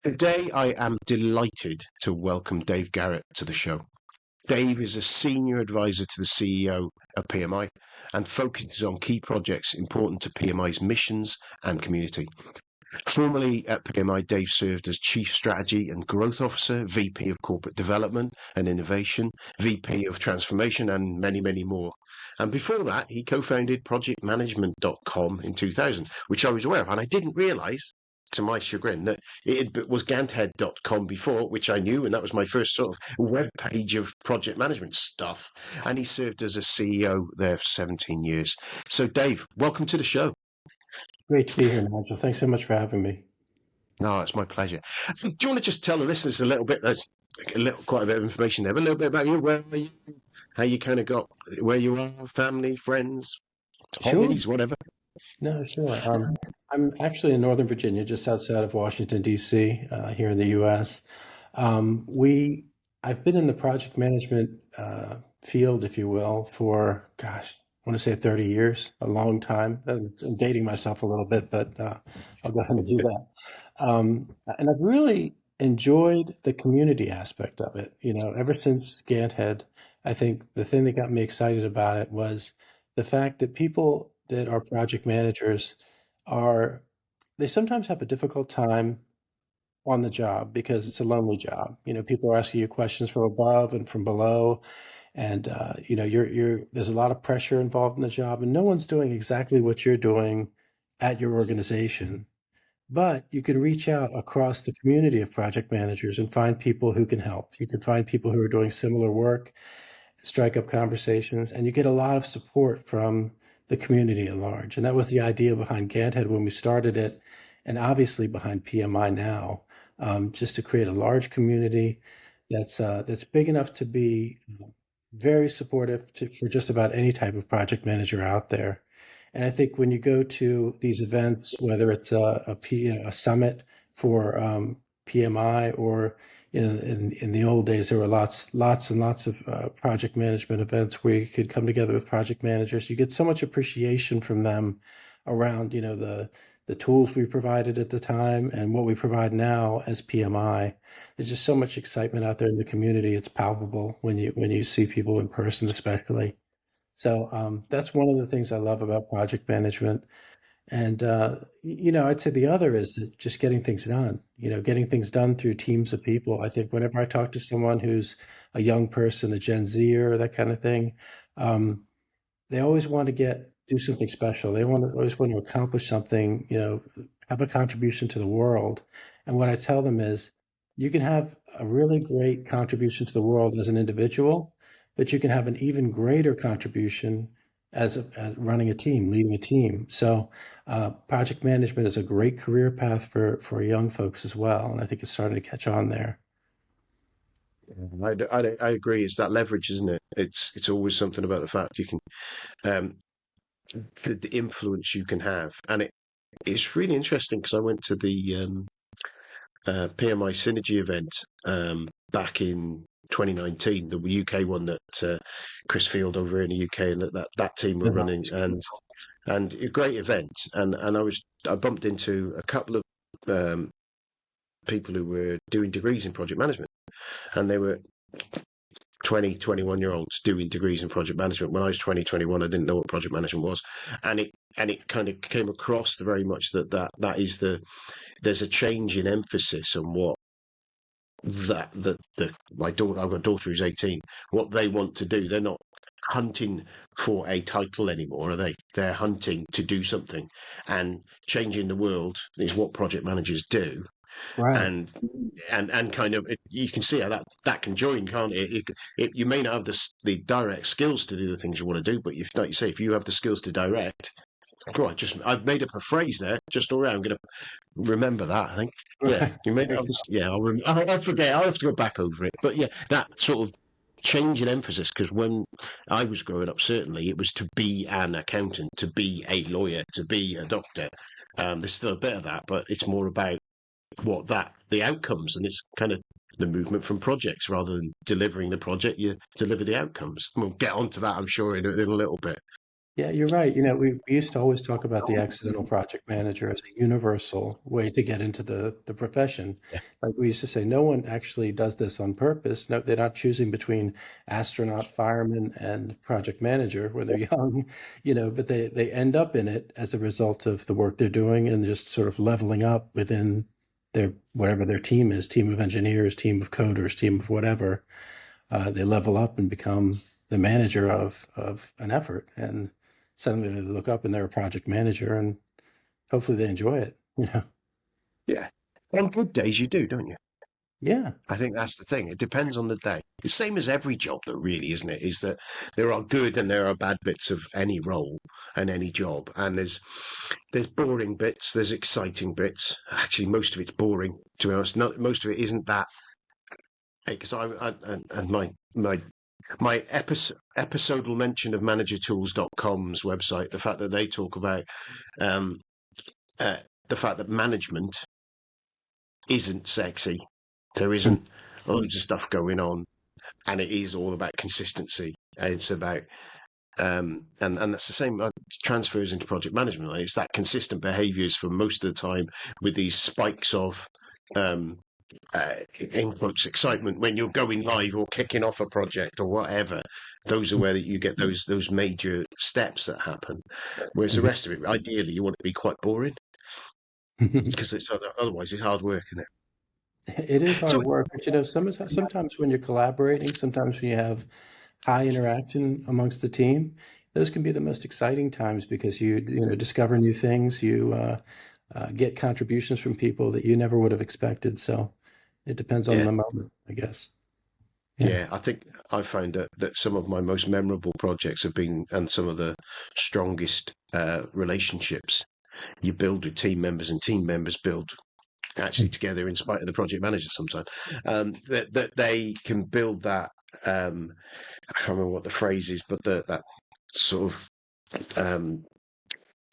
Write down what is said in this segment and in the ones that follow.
Today, I am delighted to welcome Dave Garrett to the show. Dave is a senior advisor to the CEO of PMI and focuses on key projects important to PMI's missions and community. Formerly at PMI, Dave served as Chief Strategy and Growth Officer, VP of Corporate Development and Innovation, VP of Transformation, and many, many more. And before that, he co-founded projectmanagement.com in 2000, which I was aware of. And I didn't realize, to my chagrin, that it was ganthead.com before, which I knew, and that was my first sort of web page of project management stuff. And he served as a CEO there for 17 years. So, Dave, welcome to the show. Great to be here, Nigel. Thanks so much for having me. No, it's my pleasure. So, do you want to just tell the listeners a little bit? There's quite a bit of information there, but a little bit about you. Where are you? How you kind of got where you are? Family, friends, Sure. hobbies, whatever. No, sure. I'm actually in Northern Virginia, just outside of Washington, D.C., here in the U.S. I've been in the project management field, if you will, for, gosh, I want to say 30 years, a long time. I'm dating myself a little bit, but I'll go ahead and do that. And I've really enjoyed the community aspect of it. Ever since Ganthead, I think the thing that got me excited about it was the fact that people that are project managers they sometimes have a difficult time on the job because it's a lonely job. People are asking you questions from above and from below, and there's a lot of pressure involved in the job, and no one's doing exactly what you're doing at your organization. But you can reach out across the community of project managers and find people who can help. You can find people who are doing similar work, strike up conversations, and you get a lot of support from the community at large. And that was the idea behind Ganthead when we started it, and obviously behind PMI now, just to create a large community that's big enough to be very supportive for just about any type of project manager out there. And I think when you go to these events, whether it's a summit for PMI, or in the old days, there were lots and lots of project management events where you could come together with project managers. You get so much appreciation from them around the tools we provided at the time and what we provide now as PMI. There's just so much excitement out there in the community. It's palpable when you see people in person, especially. So that's one of the things I love about project management. And, I'd say the other is just getting things done, getting things done through teams of people. I think whenever I talk to someone who's a young person, a Gen Zer, that kind of thing, they always want to do something special. They always want to accomplish something, have a contribution to the world. And what I tell them is you can have a really great contribution to the world as an individual, but you can have an even greater contribution as running a team, leading a team. So project management is a great career path for young folks as well. And I think it's starting to catch on there. I agree. It's that leverage, isn't it? It's always something about the fact you can the influence you can have, and it's really interesting because I went to the PMI Synergy event back in 2019, the UK one that Chris Field over in the UK and that team were running, and a great event. And I bumped into a couple of people who were doing degrees in project management, and they were 20, 21-year-olds doing degrees in project management. When I was 20, 21, I didn't know what project management was, and it kind of came across very much that is there's a change in emphasis on what my daughter, I've got a daughter who's 18, what they want to do. They're not hunting for a title anymore, are they? They're hunting to do something, and changing the world is what project managers do. Right. And kind of you can see how that can join, can't it? You may not have the direct skills to do the things you want to do, but like you say, if you have the skills to direct. Right, I've made up a phrase there. Just all right, I'm going to remember that. I think. Yeah, you made up this. Yeah, I'll forget. I'll have to go back over it. But yeah, that sort of change in emphasis, because when I was growing up, certainly it was to be an accountant, to be a lawyer, to be a doctor. There's still a bit of that, but it's more about the outcomes, and it's kind of the movement from projects rather than delivering the project. You deliver the outcomes. We'll get onto that, I'm sure, in a little bit. Yeah, you're right. We used to always talk about the accidental project manager as a universal way to get into the profession. Yeah. Like we used to say, no one actually does this on purpose. No, they're not choosing between astronaut, fireman, and project manager when they're young, but they end up in it as a result of the work they're doing and just sort of leveling up within their whatever their team is, team of engineers, team of coders, team of whatever. They level up and become the manager of an effort, and suddenly they look up and they're a project manager, and hopefully they enjoy it. Yeah. On good days, you do, don't you? Yeah. I think that's the thing. It depends on the day. It's same as every job, though, really, isn't it? Is that there are good and there are bad bits of any role and any job, and there's boring bits, there's exciting bits. Actually, most of it's boring, to be honest. Not most of it isn't that. Because and my episodal mention of managertools.com's website, the fact that they talk about um, the fact that management isn't sexy. There isn't loads of stuff going on, and it is all about consistency. And it's about and that's the same transfers into project management. Like, it's that consistent behaviours for most of the time with these spikes of um, in quotes excitement when you're going live or kicking off a project or whatever. Those are where you get those major steps that happen. Whereas the rest of it, ideally, you want it to be quite boring because it's otherwise it's hard work, isn't It is it? So hard work, but sometimes when you're collaborating, sometimes when you have high interaction amongst the team, those can be the most exciting times because you discover new things, you get contributions from people that you never would have expected. So it depends on yeah, the moment, I guess. Yeah. yeah, I think I found that some of my most memorable projects have been, and some of the strongest relationships you build with team members, and team members build actually together in spite of the project manager sometimes. That they can build that. I can't remember what the phrase is, but that sort of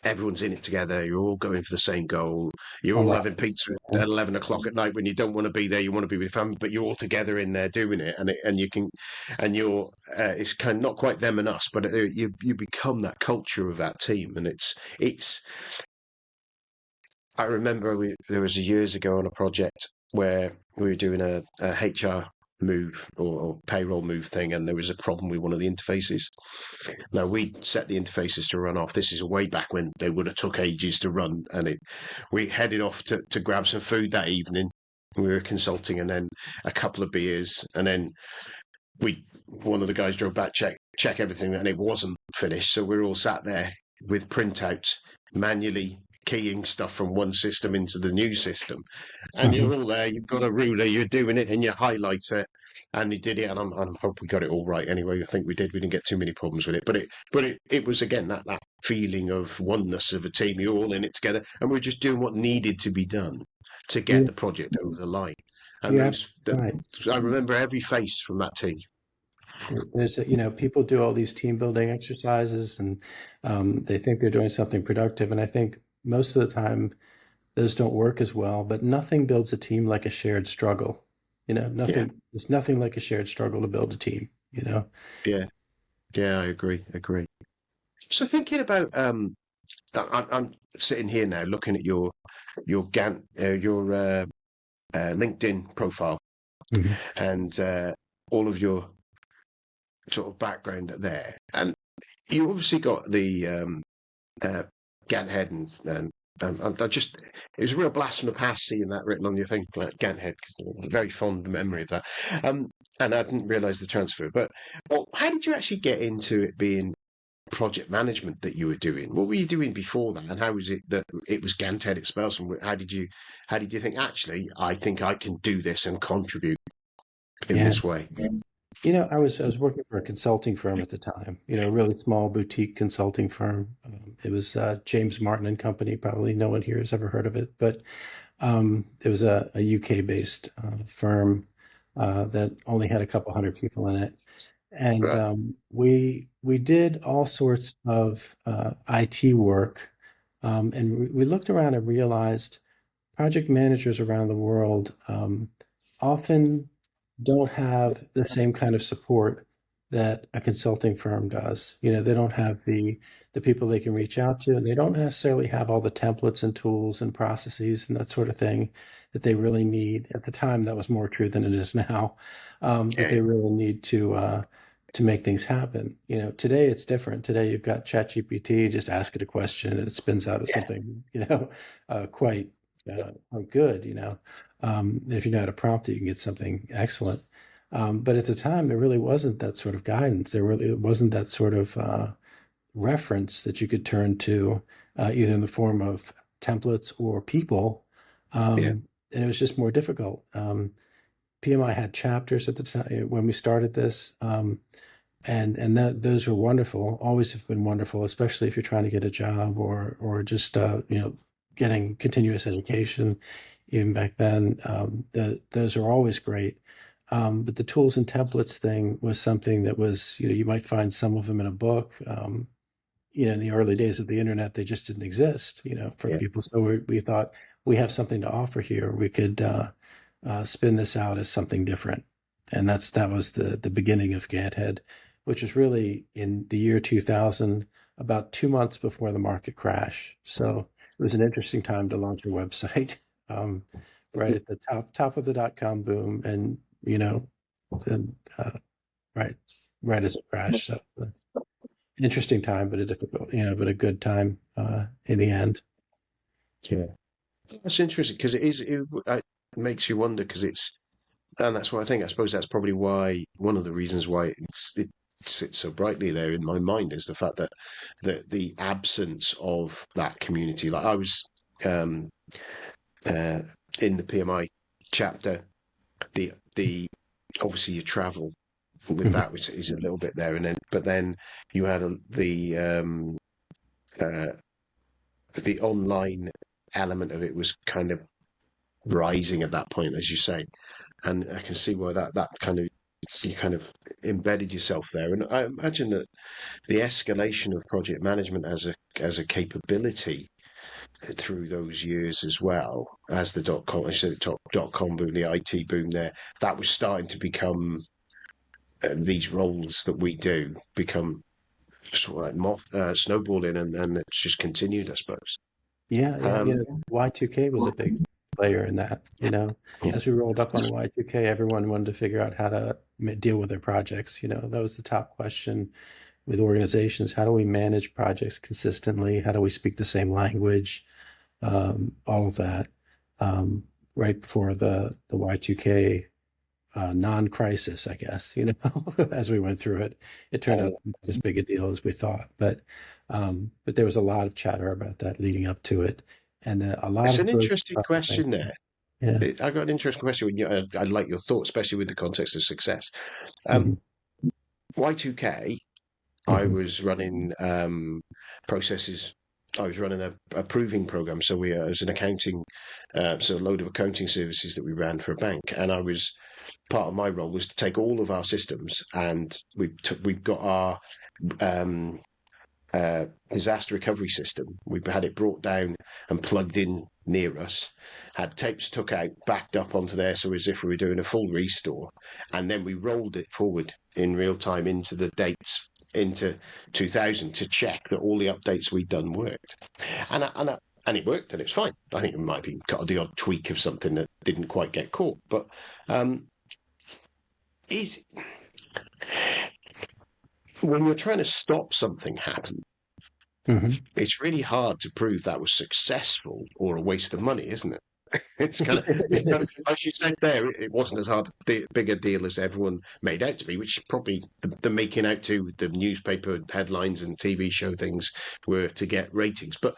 everyone's in it together. You're all going for the same goal. You're All all right. having pizza at 11 o'clock at night when you don't want to be there. You want to be with family, but you're all together in there doing it, and you can, and you're. It's kind of not quite them and us, but you become that culture of that team, and it's. I remember there was years ago on a project where we were doing a HR move or payroll move thing, and there was a problem with one of the interfaces. Now we set the interfaces to run off. This is way back when they would have took ages to run, and we headed off to grab some food that evening. We were consulting, and then a couple of beers, and then one of the guys drove back, check everything, and it wasn't finished. So we're all sat there with printouts, manually keying stuff from one system into the new system, and Mhm. you're all there. You've got a ruler, you're doing it, and you highlight it. And he did it, and I'm hope we got it all right. Anyway, I think we did. We didn't get too many problems with it, but it was again that feeling of oneness of a team. You're all in it together, and we're just doing what needed to be done to get You, the project over the line. And you're absolutely right. I remember every face from that team. People do all these team building exercises and they think they're doing something productive. And I think most of the time those don't work as well, but nothing builds a team like a shared struggle. Yeah, There's nothing like a shared struggle to build a team. yeah, yeah. I agree. So thinking about I'm sitting here now looking at your Gan your LinkedIn profile Mhm. and all of your sort of background there, and you obviously got the uh, Gantt head and I just it was a real blast from the past seeing that written on your thing, like Gantt head, because a very fond memory of that. Um, and I didn't realise the transfer. But well, how did you actually get into it being project management that you were doing? What were you doing before that, and how was it that it was Gantt head at Spelson? How did you think actually I think I can do this and contribute in Yeah. this way? I was working for a consulting firm at the time, a really small boutique consulting firm. It was James Martin and Company. Probably no one here has ever heard of it, but it was a UK based firm that only had a couple hundred people in it. And Right. we did all sorts of IT work. And we looked around and realized project managers around the world often don't have the same kind of support that a consulting firm does. They don't have the people they can reach out to, and they don't necessarily have all the templates and tools and processes and that sort of thing that they really need. At the time, that was more true than it is now, that Yeah, they really need to make things happen. Today it's different. Today you've got ChatGPT, just ask it a question and it spins out as yeah, something, quite good. If you know how to prompt it, you can get something excellent. But at the time, there really wasn't that sort of guidance. There really wasn't that sort of reference that you could turn to, either in the form of templates or people. yeah, And it was just more difficult. PMI had chapters at the time when we started this, and that those were wonderful. Always have been wonderful, especially if you're trying to get a job or just getting continuous education. Even back then, those are always great. But the tools and templates thing was something that was, you might find some of them in a book. In the early days of the internet, they just didn't exist, for yeah. people. So we thought we have something to offer here. We could spin this out as something different. And that was the beginning of Ganthead, which was really in the year 2000, about 2 months before the market crash. So it was an interesting time to launch a website, right at the top of the dot-com boom, and and right right as it crashed. So interesting time, but a difficult, but a good time in the end. Yeah. That's interesting because it makes you wonder because and that's what I think. I suppose that's probably why one of the reasons why it sits so brightly there in my mind is the fact that the absence of that community. Like I was um, uh, in the PMI chapter, the obviously you travel with Mhm. that, which is a little bit there, and then you had uh, the online element of it was kind of rising at that point, as you say, and I can see why that kind of you kind of embedded yourself there. And I imagine that the escalation of project management as a capability through those years as well as the dot com, I said the dot com boom, the IT boom there, that was starting to become these roles that we do become sort of like snowballing, and it's just continued, I suppose. Yeah, yeah. Um, Y2K was a big player in that. yeah. As we rolled up on Y2K, everyone wanted to figure out how to deal with their projects. That was the top question with organizations. How do we manage projects consistently? How do we speak the same language? All of that. Right before the Y2K non-crisis, I guess, as we went through it, it turned out not as big a deal as we thought. But there was a lot of chatter about that leading up to it, and a lot It's of an growth interesting project question management. there. Yeah. I got an interesting question when I'd like your thoughts, especially with the context of success. Um, Hmm. Y2K, I Hmm. was running processes. I was running a proving program. So it was an accounting, so a load of accounting services that we ran for a bank. And I was part of my role was to take all of our systems and we've got our um, disaster recovery system. We had it brought down and plugged in near us, had tapes took out, backed up onto there, so as if we were doing a full restore, and then we rolled it forward in real time into the dates into 2000 to check that all the updates we'd done worked, and it worked and it's fine. I think it might be got the odd tweak of something that didn't quite get caught, but um, is when you're trying to stop something happening, Hmm. it's really hard to prove that was successful or a waste of money, isn't it? As you said there, it wasn't as big a deal as everyone made out to be, which probably the making out to the newspaper headlines and TV show things were to get ratings. But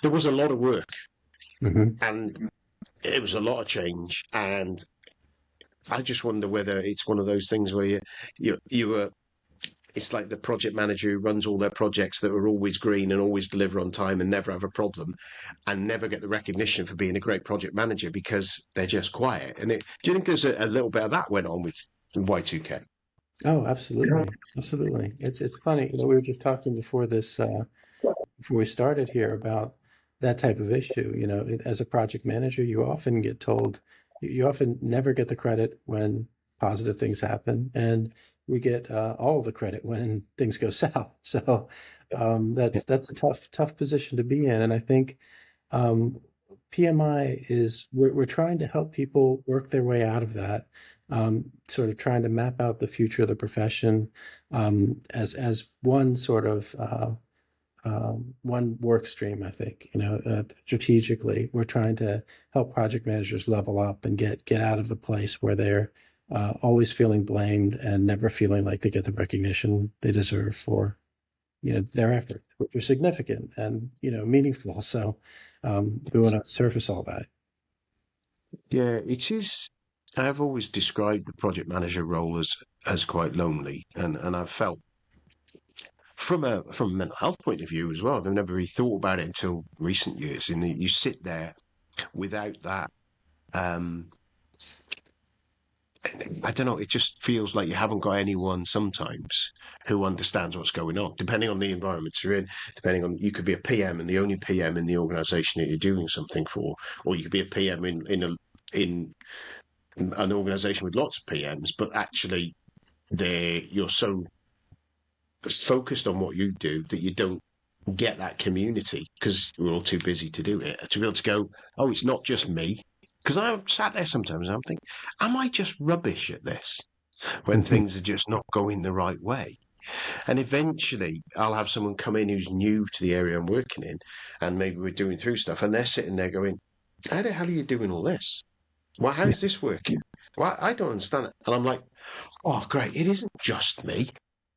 there was a lot of work Hmm. and it was a lot of change. And I just wonder whether it's one of those things where you were it's like the project manager who runs all their projects that are always green and always deliver on time and never have a problem and never get the recognition for being a great project manager because they're just quiet. Do you think there's a little bit of that went on with Y2K? Oh, absolutely, absolutely. It's funny. We were just talking before we started here about that type of issue. As a project manager, you often get told, you often never get the credit when positive things happen, and we get all of the credit when things go south. So Yeah. that's a tough position to be in. And I think um, PMI is we're trying to help people work their way out of that, sort of trying to map out the future of the profession as one sort of one work stream. I think strategically we're trying to help project managers level up and get out of the place where they're always feeling blamed and never feeling like they get the recognition they deserve for their effort, which are significant and meaningful. So we want to surface all that. Yeah, it is. I've always described the project manager role as quite lonely, and I've felt from a mental health point of view as well. I've never really thought about it until recent years. And you sit there without that. Um, I don't know. It just feels like you haven't got anyone sometimes who understands what's going on, depending on the environment you're in. Depending on, you could be a PM and the only PM in the organisation that you're doing something for, or you could be a PM in an organisation with lots of PMs, but actually you're so focused on what you do that you don't get that community because we're all too busy to do it. To be able to go, oh, it's not just me. Because I sat there sometimes and I'm thinking, am I just rubbish at this when things are just not going the right way? And eventually I'll have someone come in who's new to the area I'm working in, and maybe we're doing through stuff, and they're sitting there going, how the hell are you doing all this? Well, Yeah. how's this working? Well, I don't understand it. And I'm like, oh, great. It isn't just me.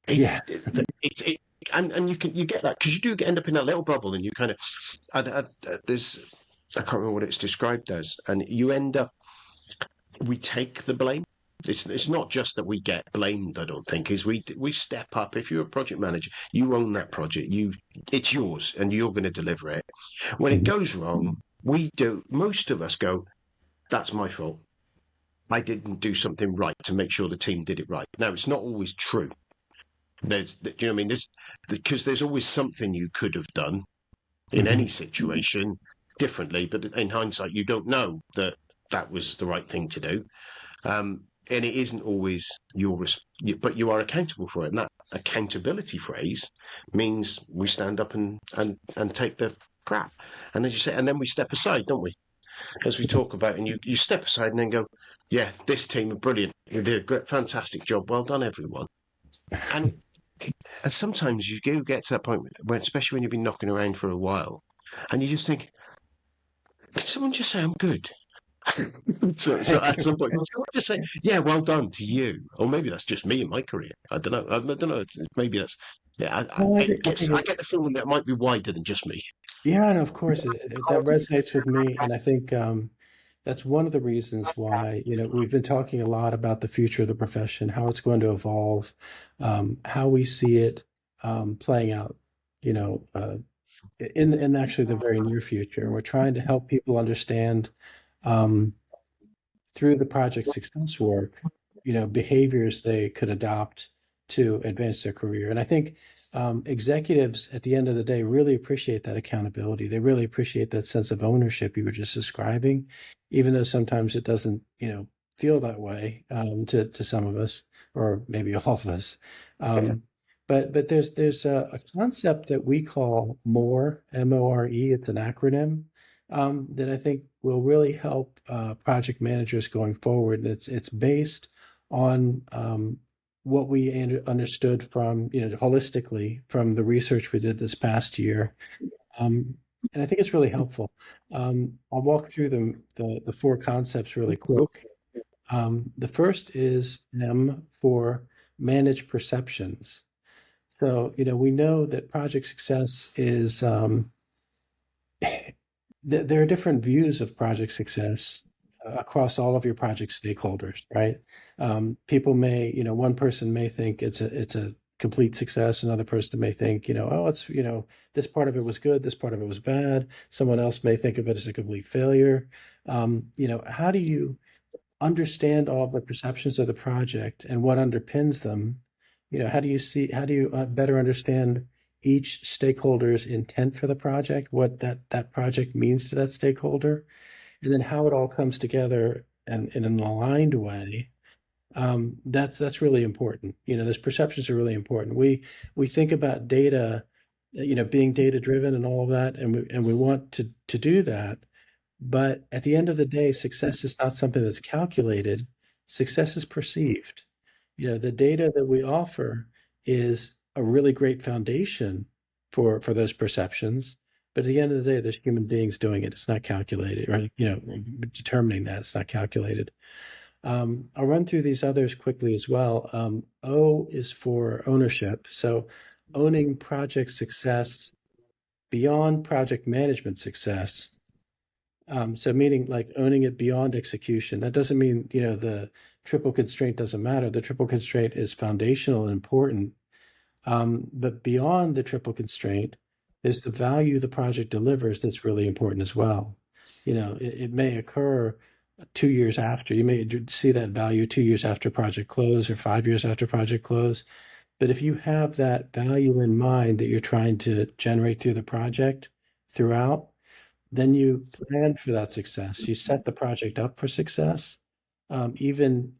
It, Yeah. it and you get that because you do end up in that little bubble, and you kind of there's I can't remember what it's described as, and you end up we take the blame. It's not just that we get blamed. I don't think is we step up. If you're a project manager, you own that project. It's yours, and you're going to deliver it. When it goes wrong, we do. Most of us go, "That's my fault. I didn't do something right to make sure the team did it right." Now, it's not always true. Do you know what I mean? Because there's always something you could have done in any Mhm. situation differently, but in hindsight, you don't know that that was the right thing to do. And it isn't always but you are accountable for it. And that accountability phrase means we stand up and take the crap. And as you say, and then we step aside, don't we? As we talk about, and you step aside and then go, yeah, this team are brilliant. You did a great, fantastic job. Well done, everyone. And and sometimes you do get to that point when, especially when you've been knocking around for a while, and you just think, can someone just say I'm good? So at some point, can someone just say, yeah, well done to you? Or maybe that's just me in my career. I don't know. I don't know. Maybe that's yeah. Well, I think I get the feeling that it might be wider than just me. yeah, and of course that resonates with me, and I think that's one of the reasons why we've been talking a lot about the future of the profession, how it's going to evolve, how we see it playing out, you know, uh, in actually the very near future. And we're trying to help people understand um, through the project success work, behaviors they could adopt to advance their career. And I think executives at the end of the day really appreciate that accountability. They really appreciate that sense of ownership you were just describing, even though sometimes it doesn't, feel that way to some of us, or maybe all of us. Um, but there's a concept that we call MORE, MORE. It's an acronym that I think will really help project managers going forward. And it's based on what we understood from holistically from the research we did this past year, and I think it's really helpful. I'll walk through the four concepts really quick. The first is M for manage perceptions. So we know that project success is there are different views of project success across all of your project stakeholders, right? People may, one person may think it's a complete success. Another person may think, oh, it's, this part of it was good, this part of it was bad. Someone else may think of it as a complete failure. How do you understand all of the perceptions of the project and what underpins them? How do you better understand each stakeholder's intent for the project, what that project means to that stakeholder, and then how it all comes together and in an aligned way That's really important. Those perceptions are really important. We think about data, being data driven and all of that, and we want to do that. But at the end of the day, success is not something that's calculated. Success is perceived. The data that we offer is a really great foundation for those perceptions. But at the end of the day, there's human beings doing it. It's not calculated, or determining that it's not calculated. I'll run through these others quickly as well. O is for ownership. So owning project success beyond project management success. So meaning like owning it beyond execution. That doesn't mean, the triple constraint doesn't matter. The triple constraint is foundational and important. But beyond the triple constraint is the value the project delivers that's really important as well. It may occur 2 years after. You may see that value 2 years after project close or 5 years after project close. But if you have that value in mind that you're trying to generate through the project throughout, then you plan for that success. You set the project up for success. Even,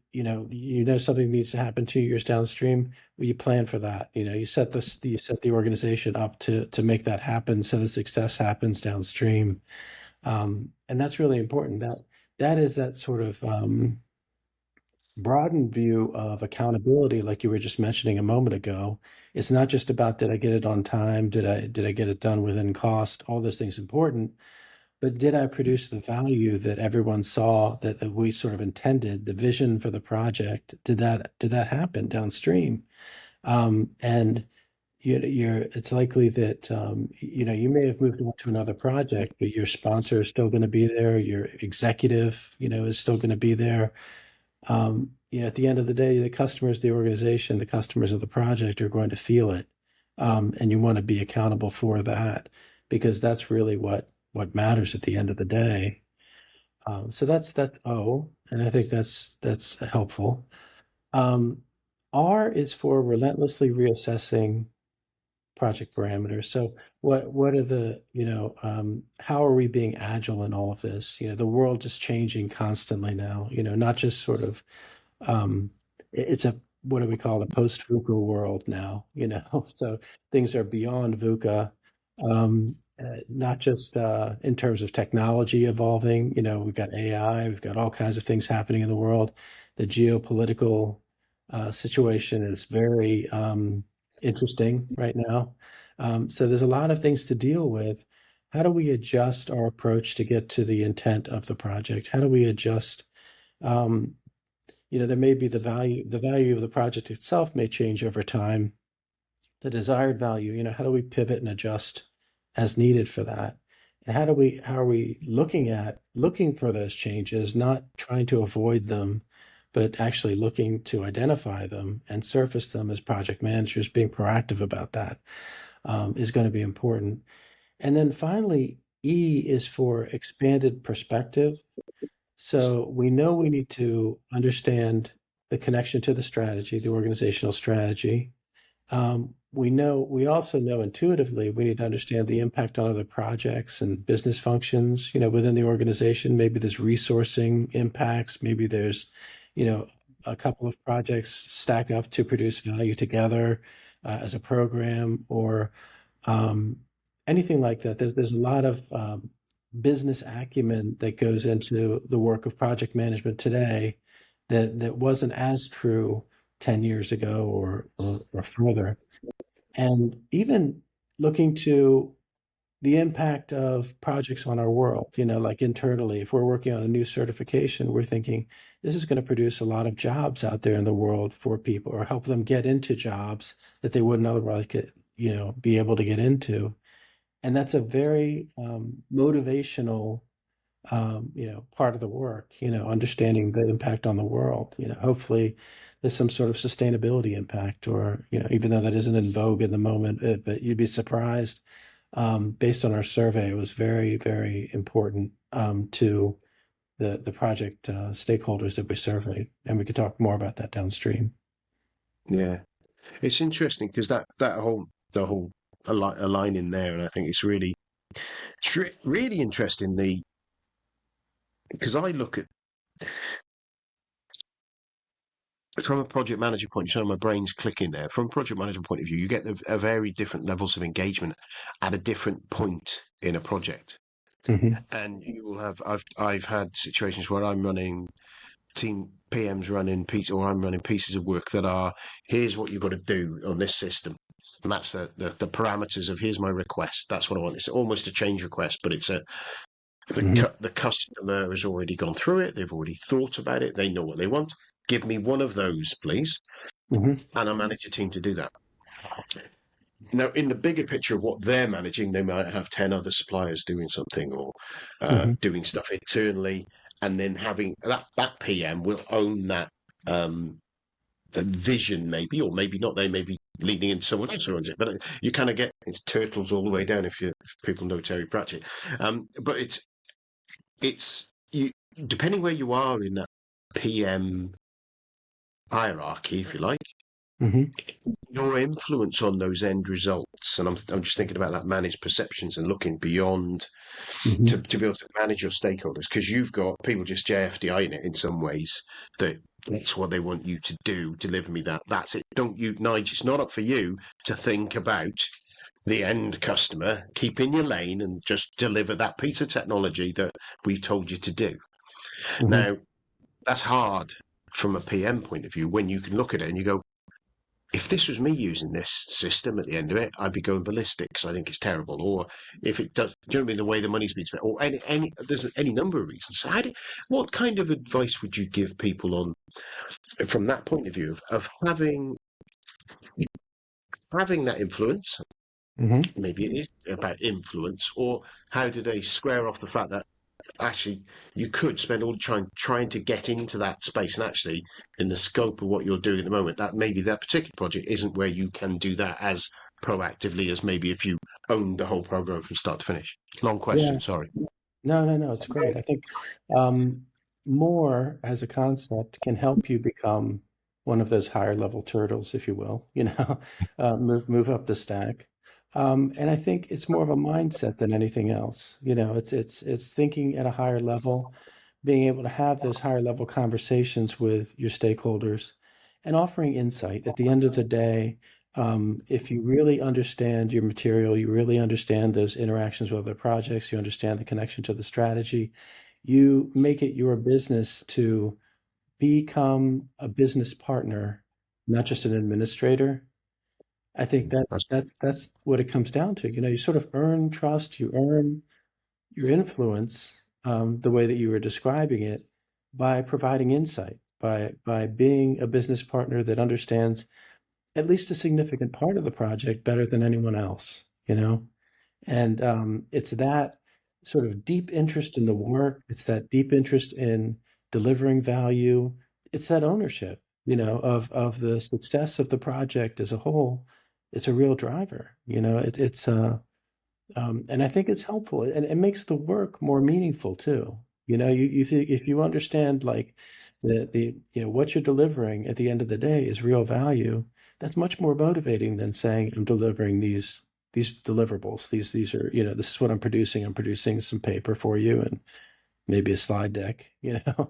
something needs to happen 2 years downstream. Well, you plan for that. You set the organization up to make that happen, so the success happens downstream. And that's really important. That is that sort of broadened view of accountability, like you were just mentioning a moment ago. It's not just about, did I get it on time? Did I get it done within cost? All those things important. But did I produce the value that everyone saw, that we sort of intended, the vision for the project? Did that happen downstream? And it's likely that you may have moved on to another project, but your sponsor is still going to be there. Your executive, is still going to be there. At the end of the day, the customers, the organization, the customers of the project are going to feel it, and you want to be accountable for that, because that's really what matters at the end of the day. So that's O, and I think that's helpful. R is for relentlessly reassessing project parameters. So what are the, how are we being agile in all of this? The world is changing constantly now, not just sort of, it's a, what do we call it, a post-VUCA world now, so things are beyond VUCA, not just in terms of technology evolving. We've got AI, we've got all kinds of things happening in the world. The geopolitical situation is very interesting right now. So there's a lot of things to deal with. How do we adjust our approach to get to the intent of the project? How do we adjust? There may be the value of the project itself may change over time. The desired value, how do we pivot and adjust as needed for that? And how are we looking for those changes, not trying to avoid them, but actually looking to identify them and surface them as project managers. Being proactive about that is going to be important. And then finally, E is for expanded perspective. So we know we need to understand the connection to the strategy, the organizational strategy. We also know intuitively we need to understand the impact on other projects and business functions, within the organization. Maybe there's resourcing impacts. Maybe there's, a couple of projects stack up to produce value together as a program, or anything like that. There's a lot of business acumen that goes into the work of project management today that wasn't as true 10 years ago or further. And even looking to the impact of projects on our world, like internally, if we're working on a new certification, we're thinking this is going to produce a lot of jobs out there in the world for people, or help them get into jobs that they wouldn't otherwise be able to get into. And that's a very motivational part of the work, understanding the impact on the world. Hopefully there's some sort of sustainability impact, or, even though that isn't in vogue in the moment, but you'd be surprised. Based on our survey, it was very, very important to the project stakeholders that we surveyed, and we could talk more about that downstream. Yeah, it's interesting because the whole line in there, and I think really interesting. Because I look at from a project manager point of view, my brain's clicking there. From a project manager point of view, you get a very different levels of engagement at a different point in a project. Hmm. And you will have, I've had situations where I'm running team PMs running piece, or I'm running pieces of work that are, here's what you've got to do on this system. And that's the parameters of, here's my request. That's what I want. It's almost a change request, but it's Hmm. the customer has already gone through it. They've already thought about it. They know what they want. Give me one of those, please. Hmm. And I manage a team to do that. Now, in the bigger picture of what they're managing, they might have 10 other suppliers doing something, or Hmm. doing stuff internally. And then having that PM will own that vision, maybe, or maybe not. They may be leading into someone else who owns it. But you kind of get, it's turtles all the way down, if people know Terry Pratchett. But it's you, depending where you are in that PM hierarchy, if you like, Hmm. your influence on those end results. And I'm just thinking about that managed perceptions and looking beyond Hmm. to be able to manage your stakeholders, because you've got people just JFDI in it in some ways, that that's what they want you to do. Deliver me that. That's it. Don't you, Nige? It's not up for you to think about the end customer. Keep in your lane and just deliver that piece of technology that we've told you to do. Hmm. Now, that's hard from a PM point of view, when you can look at it and you go, if this was me using this system at the end of it, I'd be going ballistic because I think it's terrible. Or if it does, do you know what I mean? The way the money's been spent, or there's any number of reasons. So, what kind of advice would you give people on, from that point of view, of having that influence? Hmm. Maybe it is about influence, or how do they square off the fact that actually you could spend all the time trying to get into that space, and actually in the scope of what you're doing at the moment, that maybe that particular project isn't where you can do that as proactively as maybe if you owned the whole program from start to finish. Long Yeah. question, sorry. No, no, no. It's great. I think um, more as a concept can help you become one of those higher level turtles, if you will, move up the stack. And I think it's more of a mindset than anything else. It's thinking at a higher level, being able to have those higher level conversations with your stakeholders and offering insight. At the end of the day, if you really understand your material, you really understand those interactions with other projects, you understand the connection to the strategy, you make it your business to become a business partner, not just an administrator. I think That's, that's what it comes down to. You sort of earn trust, you earn your influence, the way that you were describing it, by providing insight, by being a business partner that understands at least a significant part of the project better than anyone else. And it's that sort of deep interest in the work, it's that deep interest in delivering value, it's that ownership, of the success of the project as a whole. It's a real driver. And I think it's helpful, and it makes the work more meaningful too. You think if you understand like the what you're delivering at the end of the day is real value, that's much more motivating than saying I'm delivering these deliverables. These are, this is what I'm producing. I'm producing some paper for you and maybe a slide deck. Who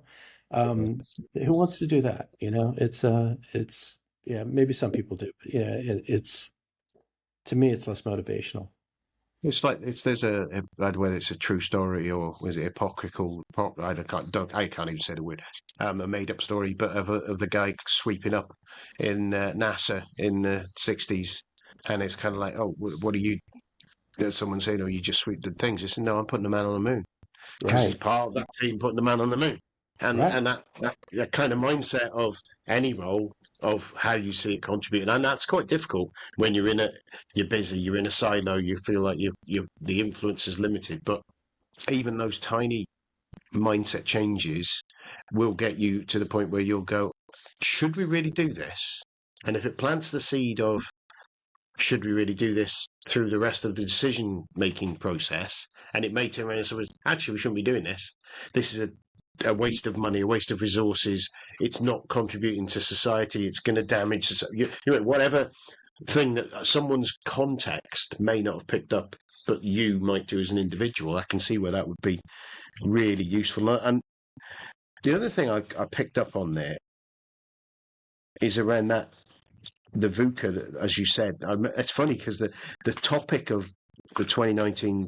wants to do that? It's yeah, maybe some people do, but yeah, it's to me it's less motivational. it's like there's whether it's a true story or was it apocryphal? I can't even say the word. A made up story, but of the guy sweeping up in NASA in the '60s, and it's kind of like, oh, what are you? There's someone saying, oh, you just sweep the things. I said, no, I'm putting the man on the moon, because he's Right, part of that team putting the man on the moon. And right. that kind of mindset of any role, of how you see it contributing, and that's quite difficult when you're busy, you're in a silo, you feel like you the influence is limited. But even those tiny mindset changes will get you to the point where you'll go, should we really do this? And if it plants the seed of, should we really do this, through the rest of the decision making process, and it may turn around and say, actually, we shouldn't be doing this. This is a waste of money, a waste of resources. It's not contributing to society. It's going to damage whatever thing that someone's context may not have picked up, but you might do as an individual. I can see where that would be really useful. And the other thing I picked up on there is around that the VUCA, as you said. It's funny because the topic of the 2019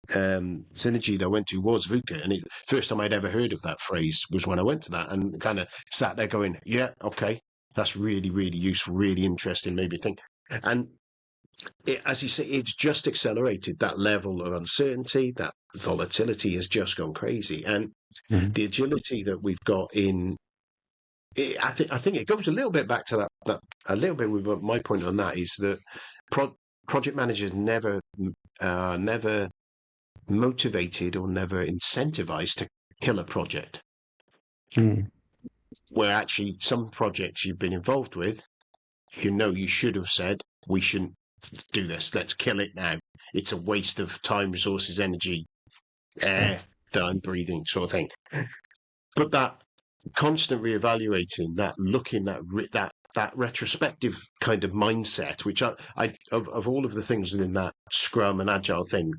synergy that I went to was VUCA, and first time I'd ever heard of that phrase was when I went to that, and kind of sat there going, yeah, okay, that's really, really useful, really interesting, made me think. And as you say, it's just accelerated that level of uncertainty. That volatility has just gone crazy, and the agility that we've got in I think it goes a little bit back to that a little bit with my point on that is that project managers never motivated or never incentivized to kill a project. Where actually some projects you've been involved with, you should have said, we shouldn't do this. Let's kill it now. It's a waste of time, resources, energy, air that I'm breathing, sort of thing. But that constant reevaluating, that looking at that retrospective kind of mindset, which I of all of the things in that Scrum and Agile thing,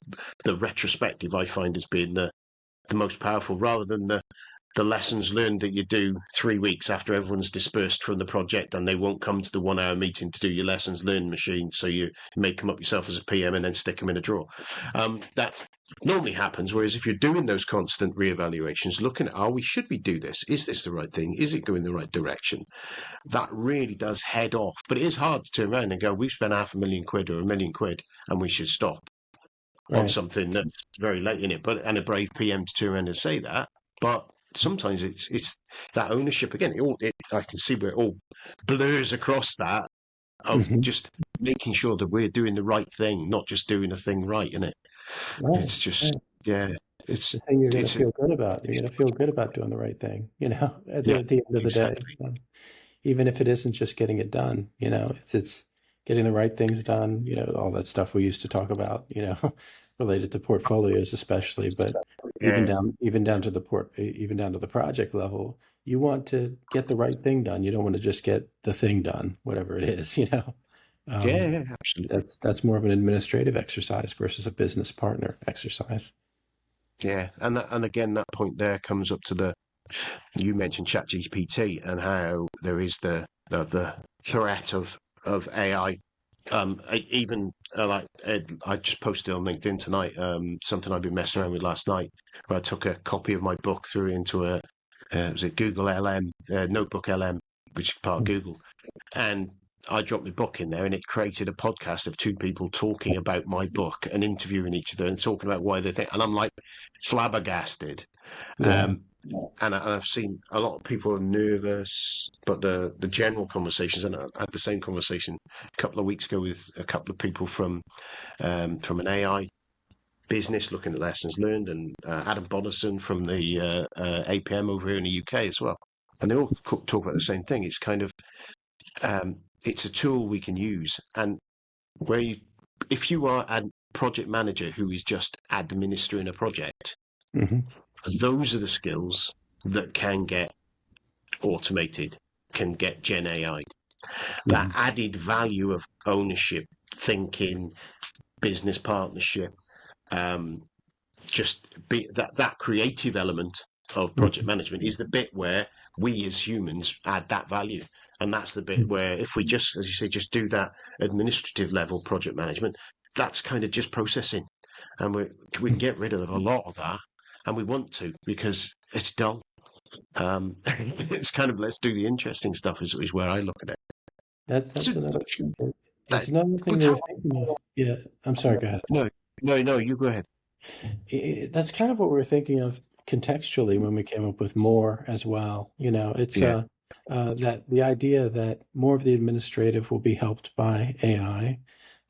the retrospective I find has been the most powerful, rather than the lessons learned that you do 3 weeks after everyone's dispersed from the project and they won't come to the 1 hour meeting to do your lessons learned machine. So you make them up yourself as a PM and then stick them in a drawer. That normally happens. Whereas if you're doing those constant reevaluations, looking at, should we do this? Is this the right thing? Is it going the right direction? That really does head off. But it is hard to turn around and go, we've spent £500,000 or £1 million and we should stop on something that's very late in it. And a brave PM to turn around and say that. But sometimes it's that ownership again. I can see where it all blurs across that of just making sure that we're doing the right thing, not just doing a thing right. And it's just it's the thing you're going to feel good about. You're going to feel good about doing the right thing. At the end of the day, even if it isn't just getting it done. It's getting the right things done. All that stuff we used to talk about. Related to portfolios, especially, but even down to the project level, you want to get the right thing done. You don't want to just get the thing done, whatever it is. Absolutely. That's more of an administrative exercise versus a business partner exercise. Yeah, and again, that point there comes up to you mentioned ChatGPT and how there is the threat of AI. I just posted on LinkedIn tonight something I've been messing around with last night, where I took a copy of my book through into was it Google LM, Notebook LM, which is part of Google, and I dropped my book in there, and it created a podcast of 2 people talking about my book and interviewing each other and talking about why they think, and I'm like flabbergasted. And I've seen a lot of people are nervous, but the general conversations, and I had the same conversation a couple of weeks ago with a couple of people from an AI business looking at lessons learned, and Adam Bodison from the APM over here in the UK as well. And they all talk about the same thing. It's kind of, it's a tool we can use. And if you are a project manager who is just administering a project, those are the skills that can get automated, can get Gen AI. That added value of ownership, thinking, business partnership, that creative element of project management is the bit where we as humans add that value. And that's the bit where if we just, as you say, just do that administrative level project management, that's kind of just processing. And we can get rid of a lot of that. And we want to, because it's dull. It's kind of, let's do the interesting stuff is where I look at it. That's another thing they were thinking of. Yeah, I'm sorry, go ahead. No, you go ahead. That's kind of what we were thinking of contextually when we came up with more as well. It's that the idea that more of the administrative will be helped by AI.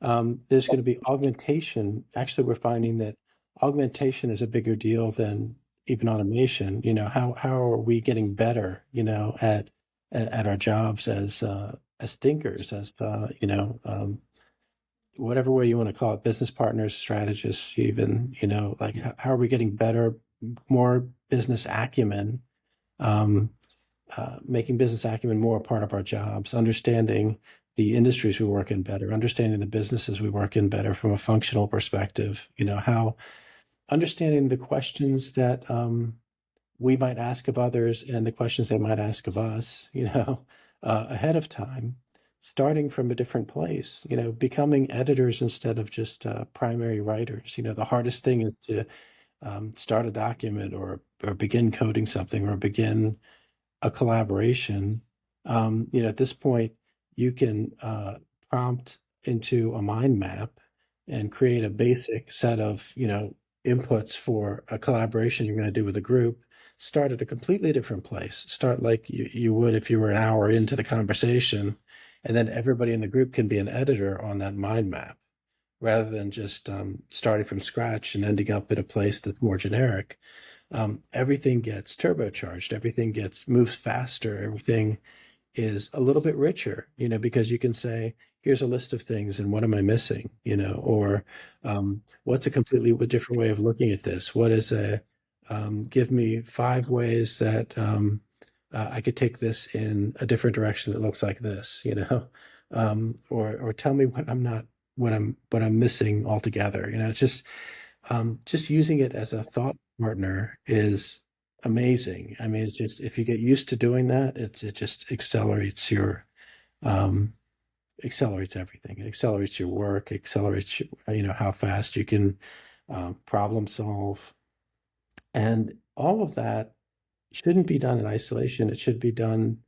There's going to be augmentation. Actually, we're finding that augmentation is a bigger deal than even automation. How are we getting better, at our jobs as thinkers, as whatever way you want to call it, business partners, strategists, even, like how are we getting better, more business acumen, making business acumen more a part of our jobs, understanding the industries we work in better, understanding the businesses we work in better from a functional perspective, how understanding the questions that we might ask of others and the questions they might ask of us, ahead of time, starting from a different place, becoming editors instead of just primary writers. The hardest thing is to start a document or begin coding something or begin a collaboration. At this point, you can prompt into a mind map and create a basic set of, inputs for a collaboration you're going to do with a group. Start at a completely different place. Start like you would if you were an hour into the conversation, and then everybody in the group can be an editor on that mind map rather than just starting from scratch and ending up at a place that's more generic. Everything gets turbocharged, everything moves faster, everything is a little bit richer, because you can say, here's a list of things and what am I missing, or what's a completely different way of looking at this? What is give me 5 ways that I could take this in a different direction that looks like this, or tell me what I'm missing altogether. It's just using it as a thought partner is amazing. I mean, it's just, if you get used to doing that, it just accelerates accelerates everything. It accelerates your work, accelerates, how fast you can problem solve. And all of that shouldn't be done in isolation. It should be done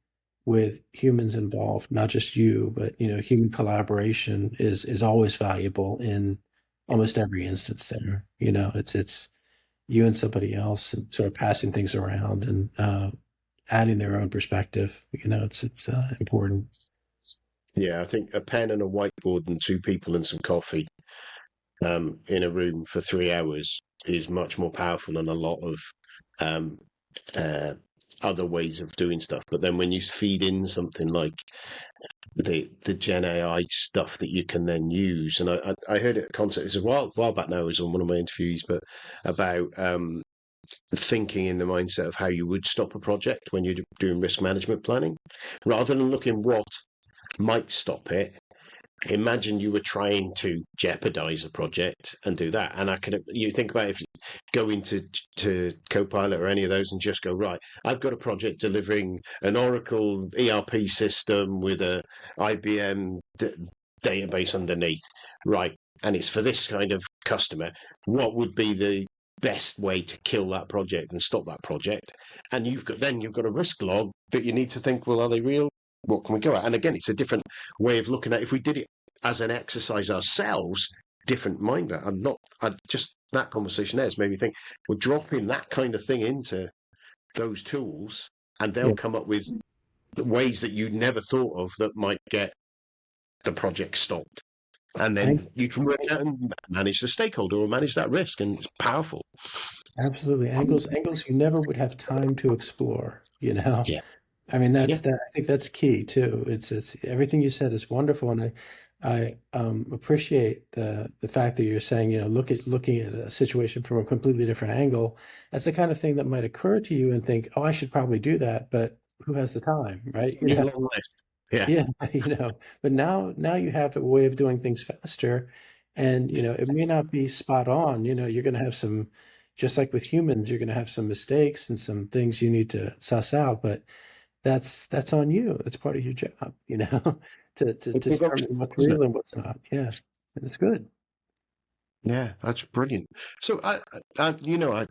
with humans involved, not just you, but, human collaboration is always valuable in almost every instance there. It's you and somebody else and sort of passing things around and adding their own perspective. It's important. Yeah, I think a pen and a whiteboard and 2 people and some coffee in a room for 3 hours is much more powerful than a lot of um, uh, other ways of doing stuff. But then when you feed in something like the Gen AI stuff that you can then use, and I heard it at a concert, it's a while back now, it was on one of my interviews, but about thinking in the mindset of how you would stop a project when you're doing risk management planning, rather than looking what might stop it. Imagine you were trying to jeopardize a project and do that. And you think about if you go into Copilot or any of those and just go, right, I've got a project delivering an Oracle ERP system with a IBM database underneath, right? And it's for this kind of customer. What would be the best way to kill that project and stop that project? And you've got a risk log that you need to think, well, are they real? What can we go at? And again, it's a different way of looking at. If we did it as an exercise ourselves, different mind. Just that conversation there has made me think we're dropping that kind of thing into those tools, and they'll Yeah. come up with the ways that you never thought of that might get the project stopped. And I, then you can work out and manage the stakeholder or manage that risk, and it's powerful. Absolutely. Angles you never would have time to explore, Yeah, I mean, yeah, I think that's key too. It's everything you said is wonderful, and I appreciate the fact that you're saying, looking at a situation from a completely different angle. That's the kind of thing that might occur to you and think, oh, I should probably do that, but who has the time, right? yeah, long list. Yeah, Yeah, but now you have a way of doing things faster, and it may not be spot on. You're going to have some, just like with humans, you're going to have some mistakes and some things you need to suss out, but that's on you. That's part of your job, to it's a big option, determine what's isn't it? real and what's not. Yeah, and it's good. Yeah, that's brilliant. So,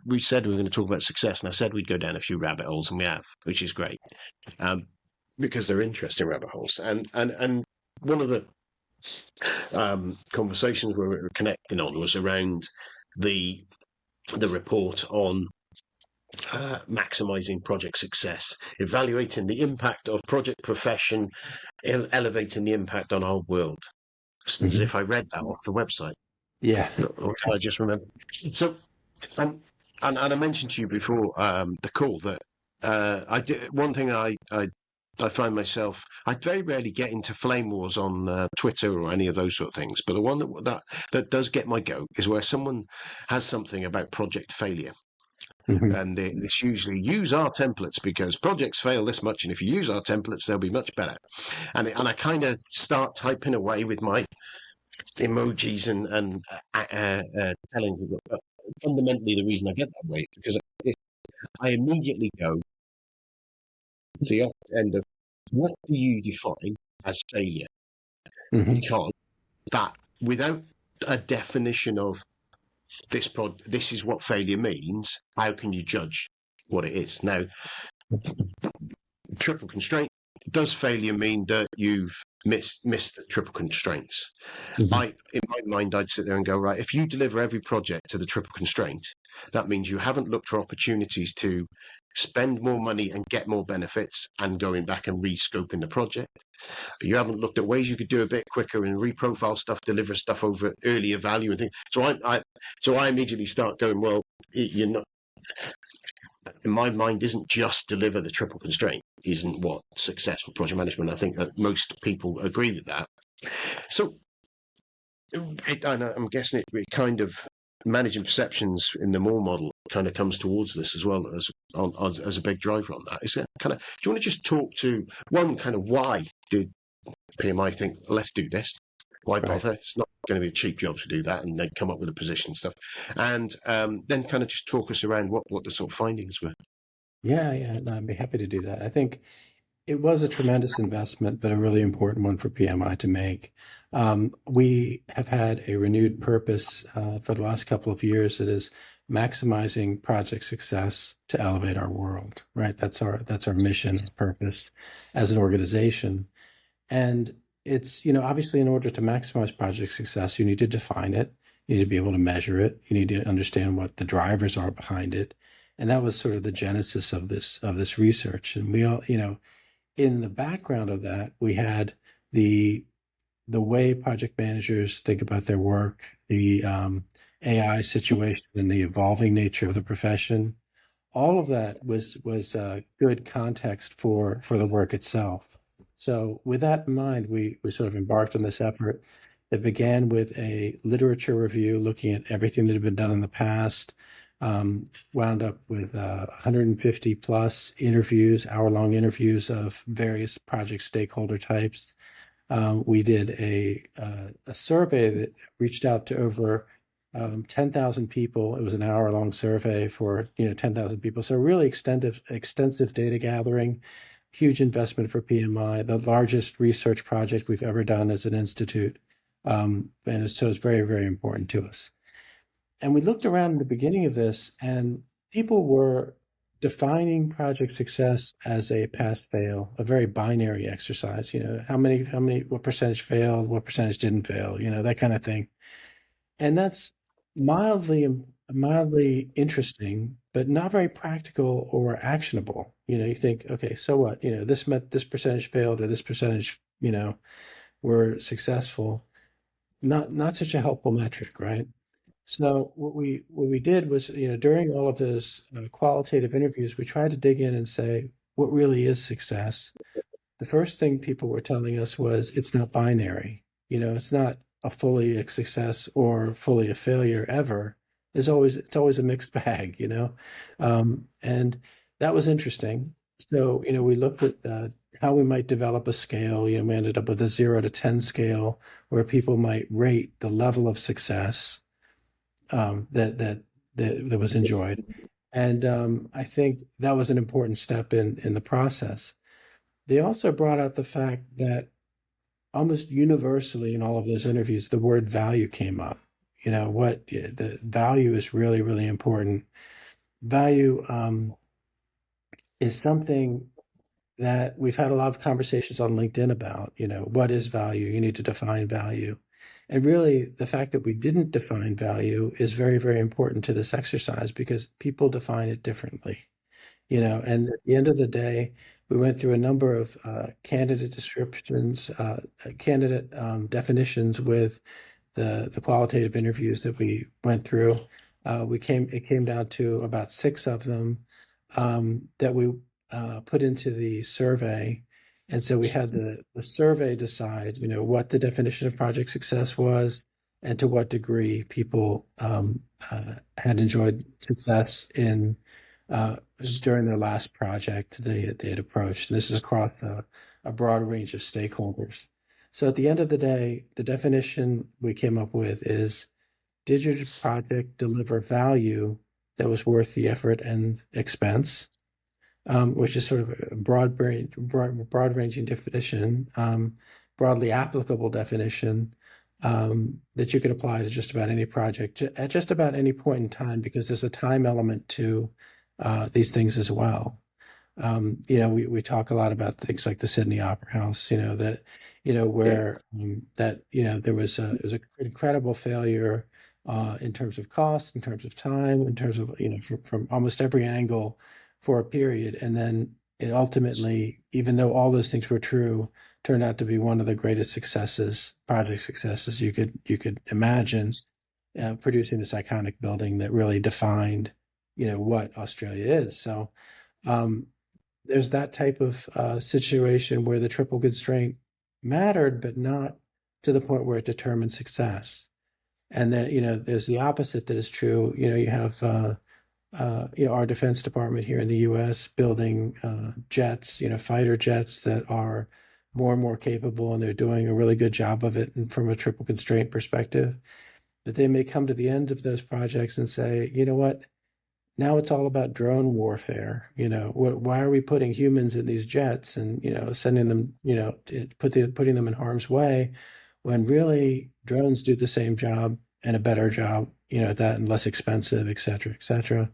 we said we were going to talk about success, and I said we'd go down a few rabbit holes, and we have, which is great, um, because they're interesting rabbit holes. And one of the conversations we were connecting on was around the report on maximizing project success, evaluating the impact of project profession, elevating the impact on our world. As Mhm. if I read that off the website. Yeah. Or can I just remember? So, um, and I mentioned to you before the call that I did one thing I find myself I very rarely get into flame wars on Twitter or any of those sort of things, but the one that does get my goat is where someone has something about project failure. Mhm. And it's usually use our templates because projects fail this much, and if you use our templates, they'll be much better. And I kind of start typing away with my emojis and telling people. But fundamentally, the reason I get that way is because I immediately go to the end of what do you define as failure? Hmm. Because that, without a definition of this is what failure means, how can you judge what it is? Now, triple constraint, does failure mean that you've missed the triple constraints? Hmm. In my mind, I'd sit there and go, right, if you deliver every project to the triple constraint, that means you haven't looked for opportunities to spend more money and get more benefits and going back and rescoping the project. You haven't looked at ways you could do a bit quicker and reprofile stuff, deliver stuff over earlier value and things. So I immediately start going, well, you're not, in my mind, isn't just deliver the triple constraint, isn't what successful project management. I think that most people agree with that. So I'm guessing it kind of managing perceptions in the Moore model kind of comes towards this as well as a big driver on that. Is it kind of? Do you want to just talk to one kind of why did PMI think let's do this? Why Right. bother? It's not going to be a cheap job to do that, and they come up with a position and stuff, and then kind of just talk us around what the sort of findings were. Yeah, yeah, no, I'd be happy to do that. I think it was a tremendous investment, but a really important one for PMI to make. We have had a renewed purpose for the last couple of years that is maximizing project success to elevate our world, right? That's our mission, purpose as an organization. And it's, obviously in order to maximize project success, you need to define it, you need to be able to measure it, you need to understand what the drivers are behind it. And that was sort of the genesis of this research. And we all, in the background of that, we had the the way project managers think about their work, the AI situation, and the evolving nature of the profession. All of that was good context for the work itself. So, with that in mind, we sort of embarked on this effort that began with a literature review, looking at everything that had been done in the past. Wound up with 150 plus interviews, hour-long interviews of various project stakeholder types. We did a survey that reached out to over 10,000 people. It was an hour-long survey for 10,000 people. So really extensive data gathering, huge investment for PMI, the largest research project we've ever done as an institute, so it's very, very important to us. And we looked around in the beginning of this, and people were defining project success as a pass fail, a very binary exercise. What percentage failed, what percentage didn't fail, that kind of thing. And that's mildly interesting, but not very practical or actionable. You think, okay, so what? This percentage failed or this percentage, were successful. Not such a helpful metric, right? So what we did was, during all of those qualitative interviews, we tried to dig in and say, what really is success? The first thing people were telling us was it's not binary. It's not a success or fully a failure ever. It's always a mixed bag, and that was interesting. So, we looked at how we might develop a scale. We ended up with a 0 to 10 scale where people might rate the level of success that was enjoyed. And I think that was an important step in the process. They also brought out the fact that almost universally in all of those interviews, the word value came up. What the value is really, really important. Value is something that we've had a lot of conversations on LinkedIn about. What is value? You need to define value. And really, the fact that we didn't define value is very, very important to this exercise because people define it differently. And at the end of the day, we went through a number of candidate descriptions, candidate definitions with the qualitative interviews that we went through. It came down to about 6 of them that we put into the survey. And so we had the survey decide, what the definition of project success was and to what degree people had enjoyed success in during their last project they had approached. And this is across a broad range of stakeholders. So at the end of the day, the definition we came up with is, did your project deliver value that was worth the effort and expense? which is sort of a broad-ranging definition, broadly applicable definition that you could apply to just about any project at just about any point in time, because there's a time element to these things as well. We talk a lot about things like the Sydney Opera House, where there was it was an incredible failure in terms of cost, in terms of time, in terms of, from almost every angle for a period. And then it ultimately, even though all those things were true, turned out to be one of the greatest project successes you could imagine, producing this iconic building that really defined, what Australia is. So, there's that type of situation where the triple constraint mattered, but not to the point where it determined success. And then, there's the opposite that is true. You have, our Defense Department here in the U.S. building jets, fighter jets that are more and more capable, and they're doing a really good job of it from a triple constraint perspective. But they may come to the end of those projects and say, you know what? Now it's all about drone warfare. Why are we putting humans in these jets and, sending them, putting them in harm's way, when really drones do the same job and a better job, at that, and less expensive, et cetera, et cetera.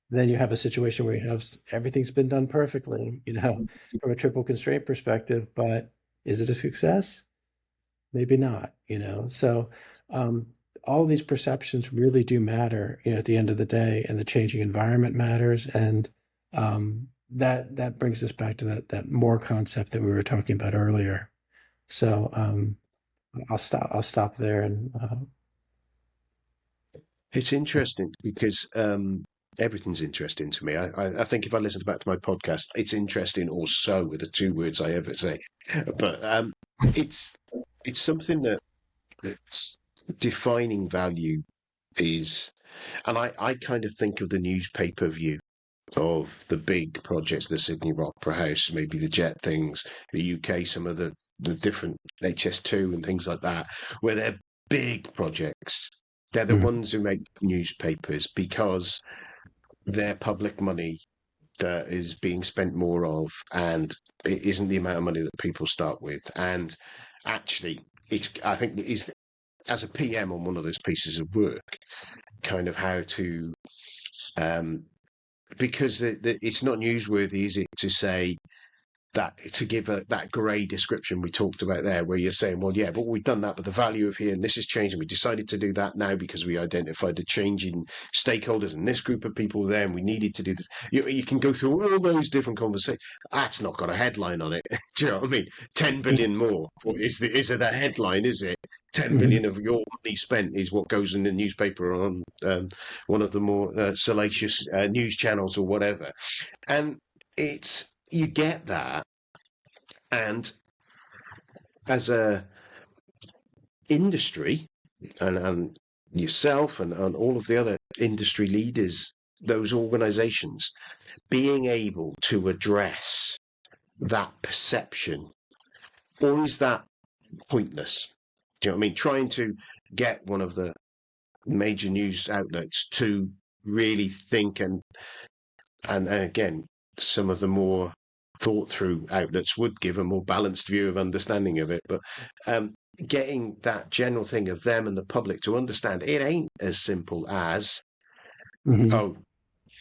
Then you have a situation where you have everything's been done perfectly, from a triple constraint perspective, but is it a success? Maybe not, So, all these perceptions really do matter, at the end of the day, and the changing environment matters. And that brings us back to that more concept that we were talking about earlier. So I'll stop there. And It's interesting because everything's interesting to me. I think if I listen back to my podcast, it's interesting or so are the two words I ever say. But it's something that's defining value is, and I kind of think of the newspaper view of the big projects, the Sydney Opera House, maybe the jet things, the UK, some of the different HS2 and things like that, where they're big projects. They're the ones who make newspapers because they're public money that is being spent more of, and it isn't the amount of money that people start with. And actually, I think it is, as a PM on one of those pieces of work, kind of how to, because it's not newsworthy, is it, to say that, to give that grey description we talked about there, where you're saying, well, yeah, but we've done that, but the value of here, and this has changed, and we decided to do that now because we identified a change in stakeholders and this group of people there, and we needed to do this. You can go through all those different conversations. That's not got a headline on it. Do you know what I mean? 10 billion more. What is it a headline, is it? 10 billion of your money spent is what goes in the newspaper on one of the more salacious news channels or whatever. And you get that. And as a industry, and yourself and all of the other industry leaders, those organizations, being able to address that perception, or is that pointless? Do you know what I mean? Trying to get one of the major news outlets to really think, and again, some of the more thought through outlets would give a more balanced view of understanding of it, but getting that general thing of them and the public to understand it ain't as simple as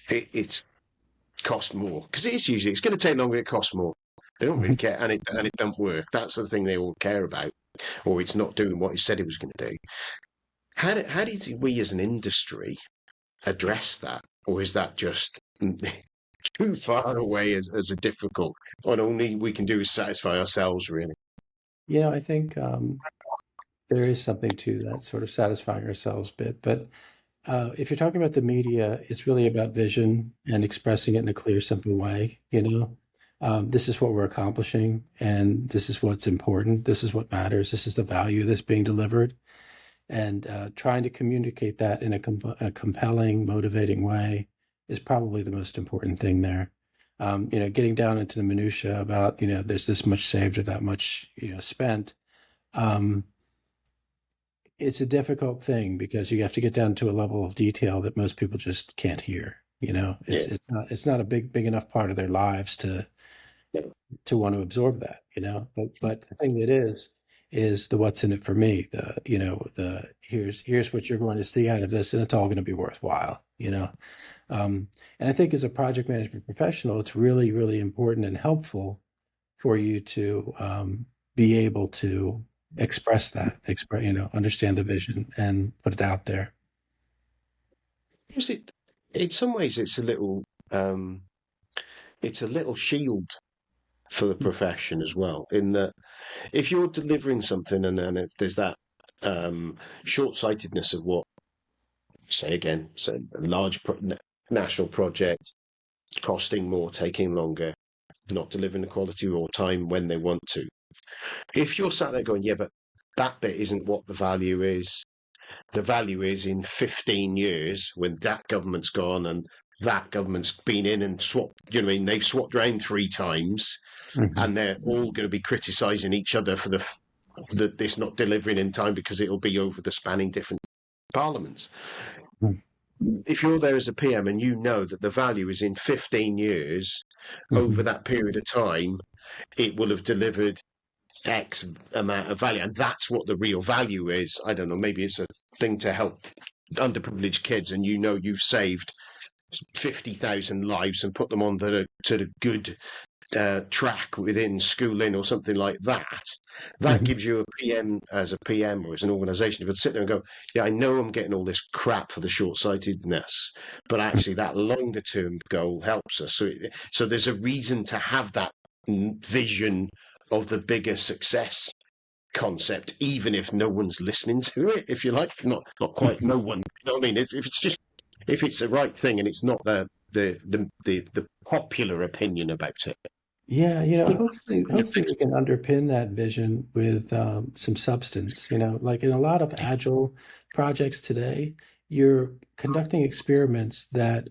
it's cost more, because it's going to take longer, it costs more. They don't really care, and it don't work. That's the thing they all care about, or it's not doing what it said it was going to do. How do we as an industry address that, or is that just too far away as a difficult, and only we can do is satisfy ourselves, really? I think there is something to that sort of satisfying ourselves bit. But if you're talking about the media, it's really about vision and expressing it in a clear, simple way. This is what we're accomplishing, and this is what's important. This is what matters. This is the value that's being delivered. And trying to communicate that in a compelling, motivating way is probably the most important thing there. Getting down into the minutia about, there's this much saved or that much, spent. It's a difficult thing because you have to get down to a level of detail that most people just can't hear. You know, Yeah. it's not a big enough part of their lives to want to absorb that, you know. But the thing that is the what's in it for me. The, you know, the here's what you're going to see out of this, and it's all going to be worthwhile, you know. And I think as a project management professional, it's really, really important and helpful for you to be able to express that, you know, understand the vision and put it out there. Is it, in some ways, it's a little shield for the profession as well. In that, if you're delivering something and then there's that short-sightedness of what, say again, so a large national project costing more, taking longer, not delivering the quality or time when they want to. If you're sat there going, yeah, but that bit isn't what the value is. The value is in 15 years when that government's gone and that government's been in and swapped, you know what I mean? They've swapped around 3 times Mhm. and they're all going to be criticising each other for that this not delivering in time because it'll be over the spanning different parliaments. If you're there as a PM and you know that the value is in 15 years, over Mhm. that period of time, it will have delivered X amount of value. And that's what the real value is. I don't know, maybe it's a thing to help underprivileged kids, and you know you've saved 50,000 lives and put them on to the good track within schooling or something like that. That Mhm. gives you a PM, as a PM or as an organisation, you could sit there and go, yeah, I know I'm getting all this crap for the short-sightedness, but actually that longer term goal helps us. So there's a reason to have that vision of the bigger success concept, even if no one's listening to it, if you like, not quite no one. You know what I mean? If it's just, if it's the right thing and it's not the popular opinion about it. Yeah, you know, hopefully we can underpin that vision with some substance. You know, like in a lot of agile projects today, you're conducting experiments that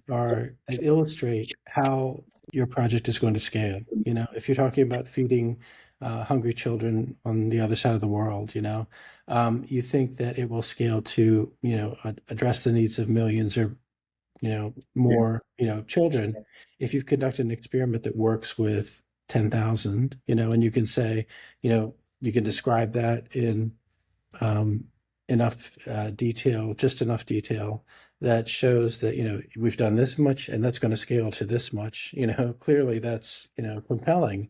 illustrate how your project is going to scale. You know, if you're talking about feeding hungry children on the other side of the world, you know, you think that it will scale to, you know, address the needs of millions or, you know, Yeah. more, you know, children. If you've conducted an experiment that works with 10,000, you know, and you can say, you know, you can describe that in um, enough detail, just enough detail that shows that, you know, we've done this much and that's going to scale to this much, you know, clearly that's, you know, compelling.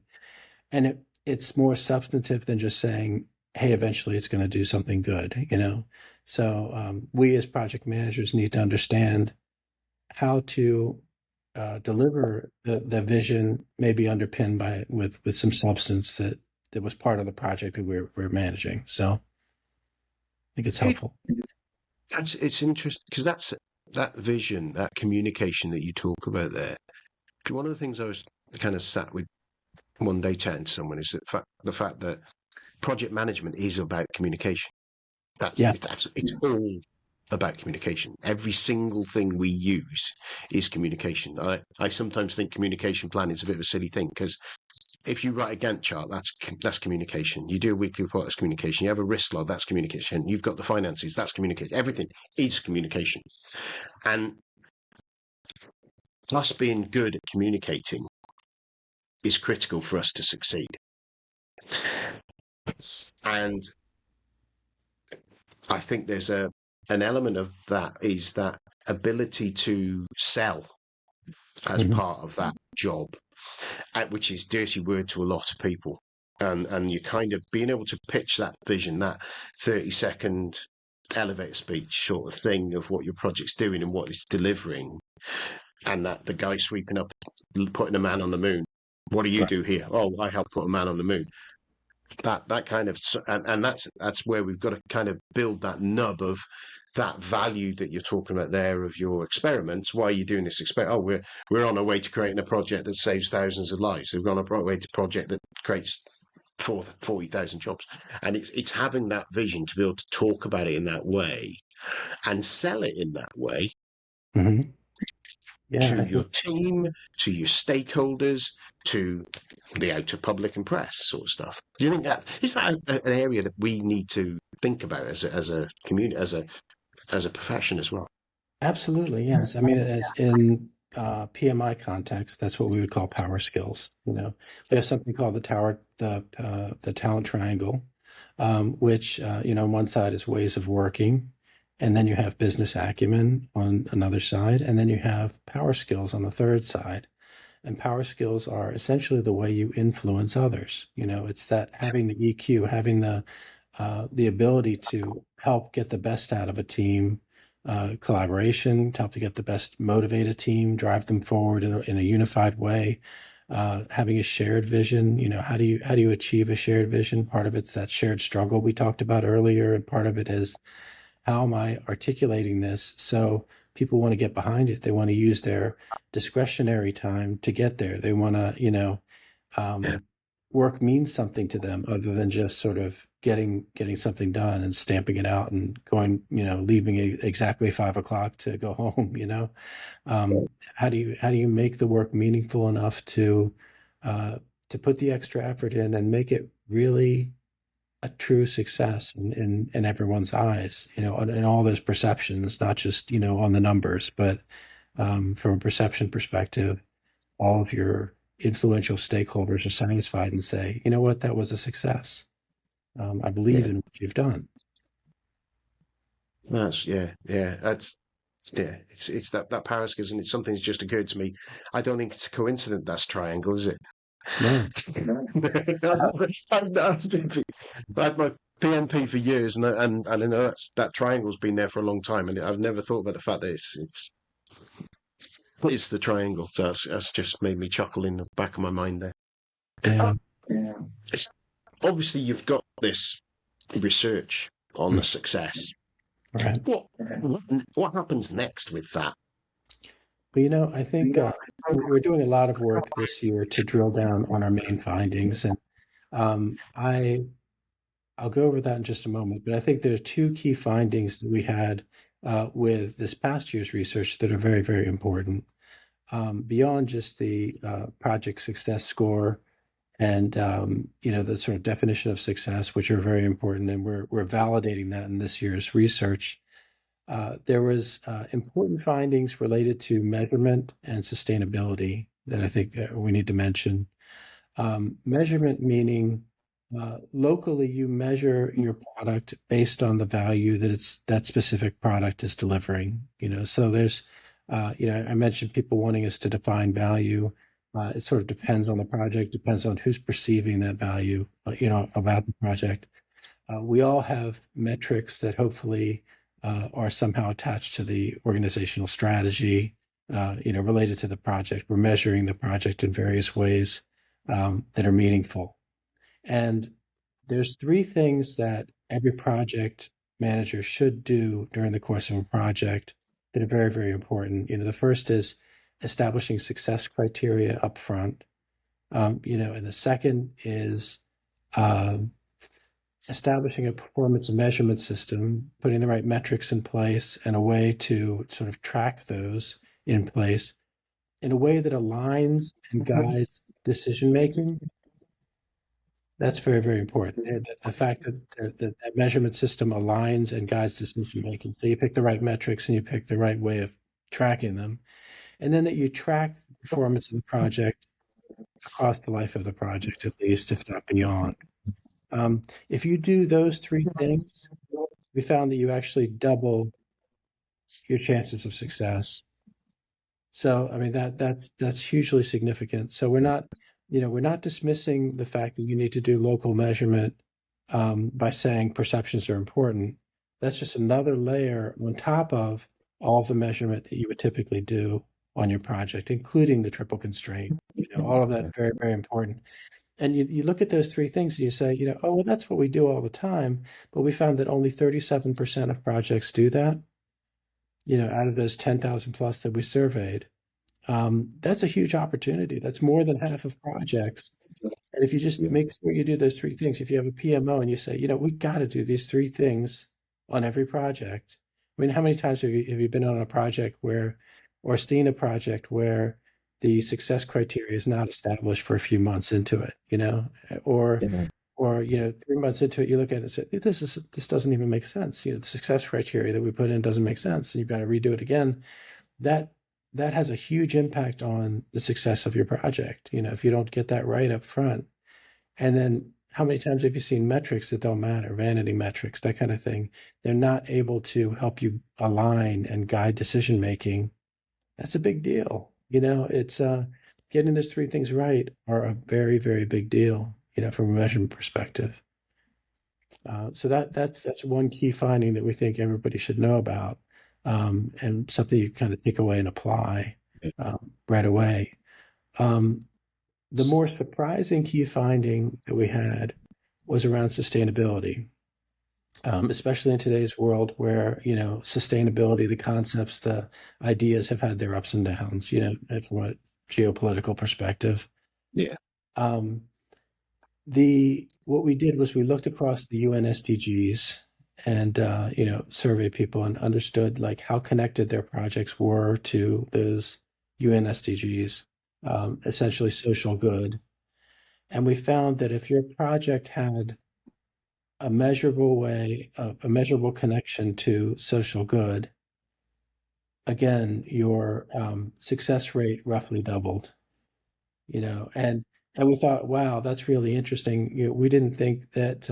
And it's more substantive than just saying, hey, eventually it's going to do something good, you know. So we as project managers need to understand how to deliver the vision, maybe underpinned by with some substance that was part of the project that we're managing. So I think it's It, helpful. it's interesting because that vision, that communication that you talk about there. One of the things I was kind of sat with one day chatting to someone is the fact that project management is about communication. Yeah, It's all about communication. Every single thing we use is communication. I sometimes think communication plan is a bit of a silly thing because if you write a Gantt chart, that's communication. You do a weekly report, that's communication. You have a risk log, that's communication. You've got the finances, that's communication. Everything is communication. And us being good at communicating is critical for us to succeed. And I think there's an element of that is that ability to sell as hmm part of that job, which is dirty word to a lot of people. And you kind of being able to pitch that vision, that 30-second elevator speech sort of thing of what your project's doing and what it's delivering, and that the guy sweeping up, putting a man on the moon. What do you right. do here? Oh, I helped put a man on the moon. That kind of, and that's where we've got to kind of build that nub of that value that you're talking about there of your experiments. Why are you doing this experiment? Oh, we're on our way to creating a project that saves thousands of lives. We're on our way to a project that creates 40,000 jobs. And it's having that vision to be able to talk about it in that way and sell it in that way hmm Yeah, to I your think team, to your stakeholders, to the outer public and press sort of stuff. Do you think that is that an area that we need to think about as a community, as a profession as well? absolutely yes. I mean, as in PMI context, that's what we would call power skills. We have something called the talent triangle, which on one side is ways of working, and then you have business acumen on another side, and then you have power skills on the third side. And power skills are essentially the way you influence others. It's that having the EQ, having the ability to help get the best out of a team, collaboration, to help to get the best motivated team, drive them forward in a unified way. Having a shared vision, how do you achieve a shared vision? Part of it's that shared struggle we talked about earlier, and part of it is, how am I articulating this so people want to get behind it? They want to use their discretionary time to get there. They want to, Yeah. work means something to them other than just sort of getting something done and stamping it out and going, leaving it exactly 5 o'clock to go home. How do you make the work meaningful enough to put the extra effort in and make it really a true success in everyone's eyes, in all those perceptions, not just, on the numbers, but from a perception perspective, all of your influential stakeholders are satisfied and say, you know what, that was a success. I believe Yeah. in what you've done. It's that power skills, and it's something that's just occurred to me. I don't think it's a coincidence that's triangle, is it? No. I've had my PMP for years, and I know that triangle's been there for a long time, and I've never thought about the fact that it's the triangle. So that's just made me chuckle in the back of my mind there. Yeah. It's obviously you've got this research on the success. Right. What happens next with that? Well, I think we're doing a lot of work this year to drill down on our main findings, and um, I I'll go over that in just a moment. But I think there are two key findings that we had with this past year's research that are very, very important. Beyond just the project success score and the sort of definition of success, which are very important, and we're validating that in this year's research. There was important findings related to measurement and sustainability that I think we need to mention. Measurement meaning locally you measure your product based on the value that specific product is delivering. So there's, I mentioned people wanting us to define value. It sort of depends on the project, depends on who's perceiving that value, about the project. We all have metrics that hopefully are somehow attached to the organizational strategy, related to the project. We're measuring the project in various ways that are meaningful. And there's three things that every project manager should do during the course of a project that are very, very important. The first is establishing success criteria up front. And the second is um, establishing a performance measurement system, putting the right metrics in place and a way to sort of track those in place in a way that aligns and guides decision making. That's very, very important. And the fact that measurement system aligns and guides decision making. So you pick the right metrics and you pick the right way of tracking them. And then that you track the performance of the project across the life of the project, at least, if not beyond. If you do those three things, we found that you actually double your chances of success. So, I mean, that's hugely significant. So we're not dismissing the fact that you need to do local measurement by saying perceptions are important. That's just another layer on top of all of the measurement that you would typically do on your project, including the triple constraint. All of that very, very important. And you look at those three things and you say, oh, well, that's what we do all the time. But we found that only 37% of projects do that, out of those 10,000 plus that we surveyed. That's a huge opportunity. That's more than half of projects. And if you just make sure you do those three things, if you have a PMO and you say, we got to do these three things on every project. I mean, how many times have you been on a project or seen a project where the success criteria is not established for a few months into it, or Yeah. or 3 months into it, you look at it and say, this doesn't even make sense. The success criteria that we put in doesn't make sense, and you've got to redo it again. That that has a huge impact on the success of your project. If you don't get that right up front, and then how many times have you seen metrics that don't matter, vanity metrics, that kind of thing? They're not able to help you align and guide decision making. That's a big deal. It's getting those three things right are a very, very big deal, from a measurement perspective. So that's one key finding that we think everybody should know about, and something you kind of take away and apply right away. The more surprising key finding that we had was around sustainability, especially in today's world where, sustainability, the concepts, the ideas have had their ups and downs, from a geopolitical perspective. Yeah. What we did was we looked across the UN SDGs and, surveyed people and understood like how connected their projects were to those UN SDGs, essentially social good. And we found that if your project had a measurable connection to social good, again, your success rate roughly doubled. And we thought, wow, that's really interesting. We didn't think that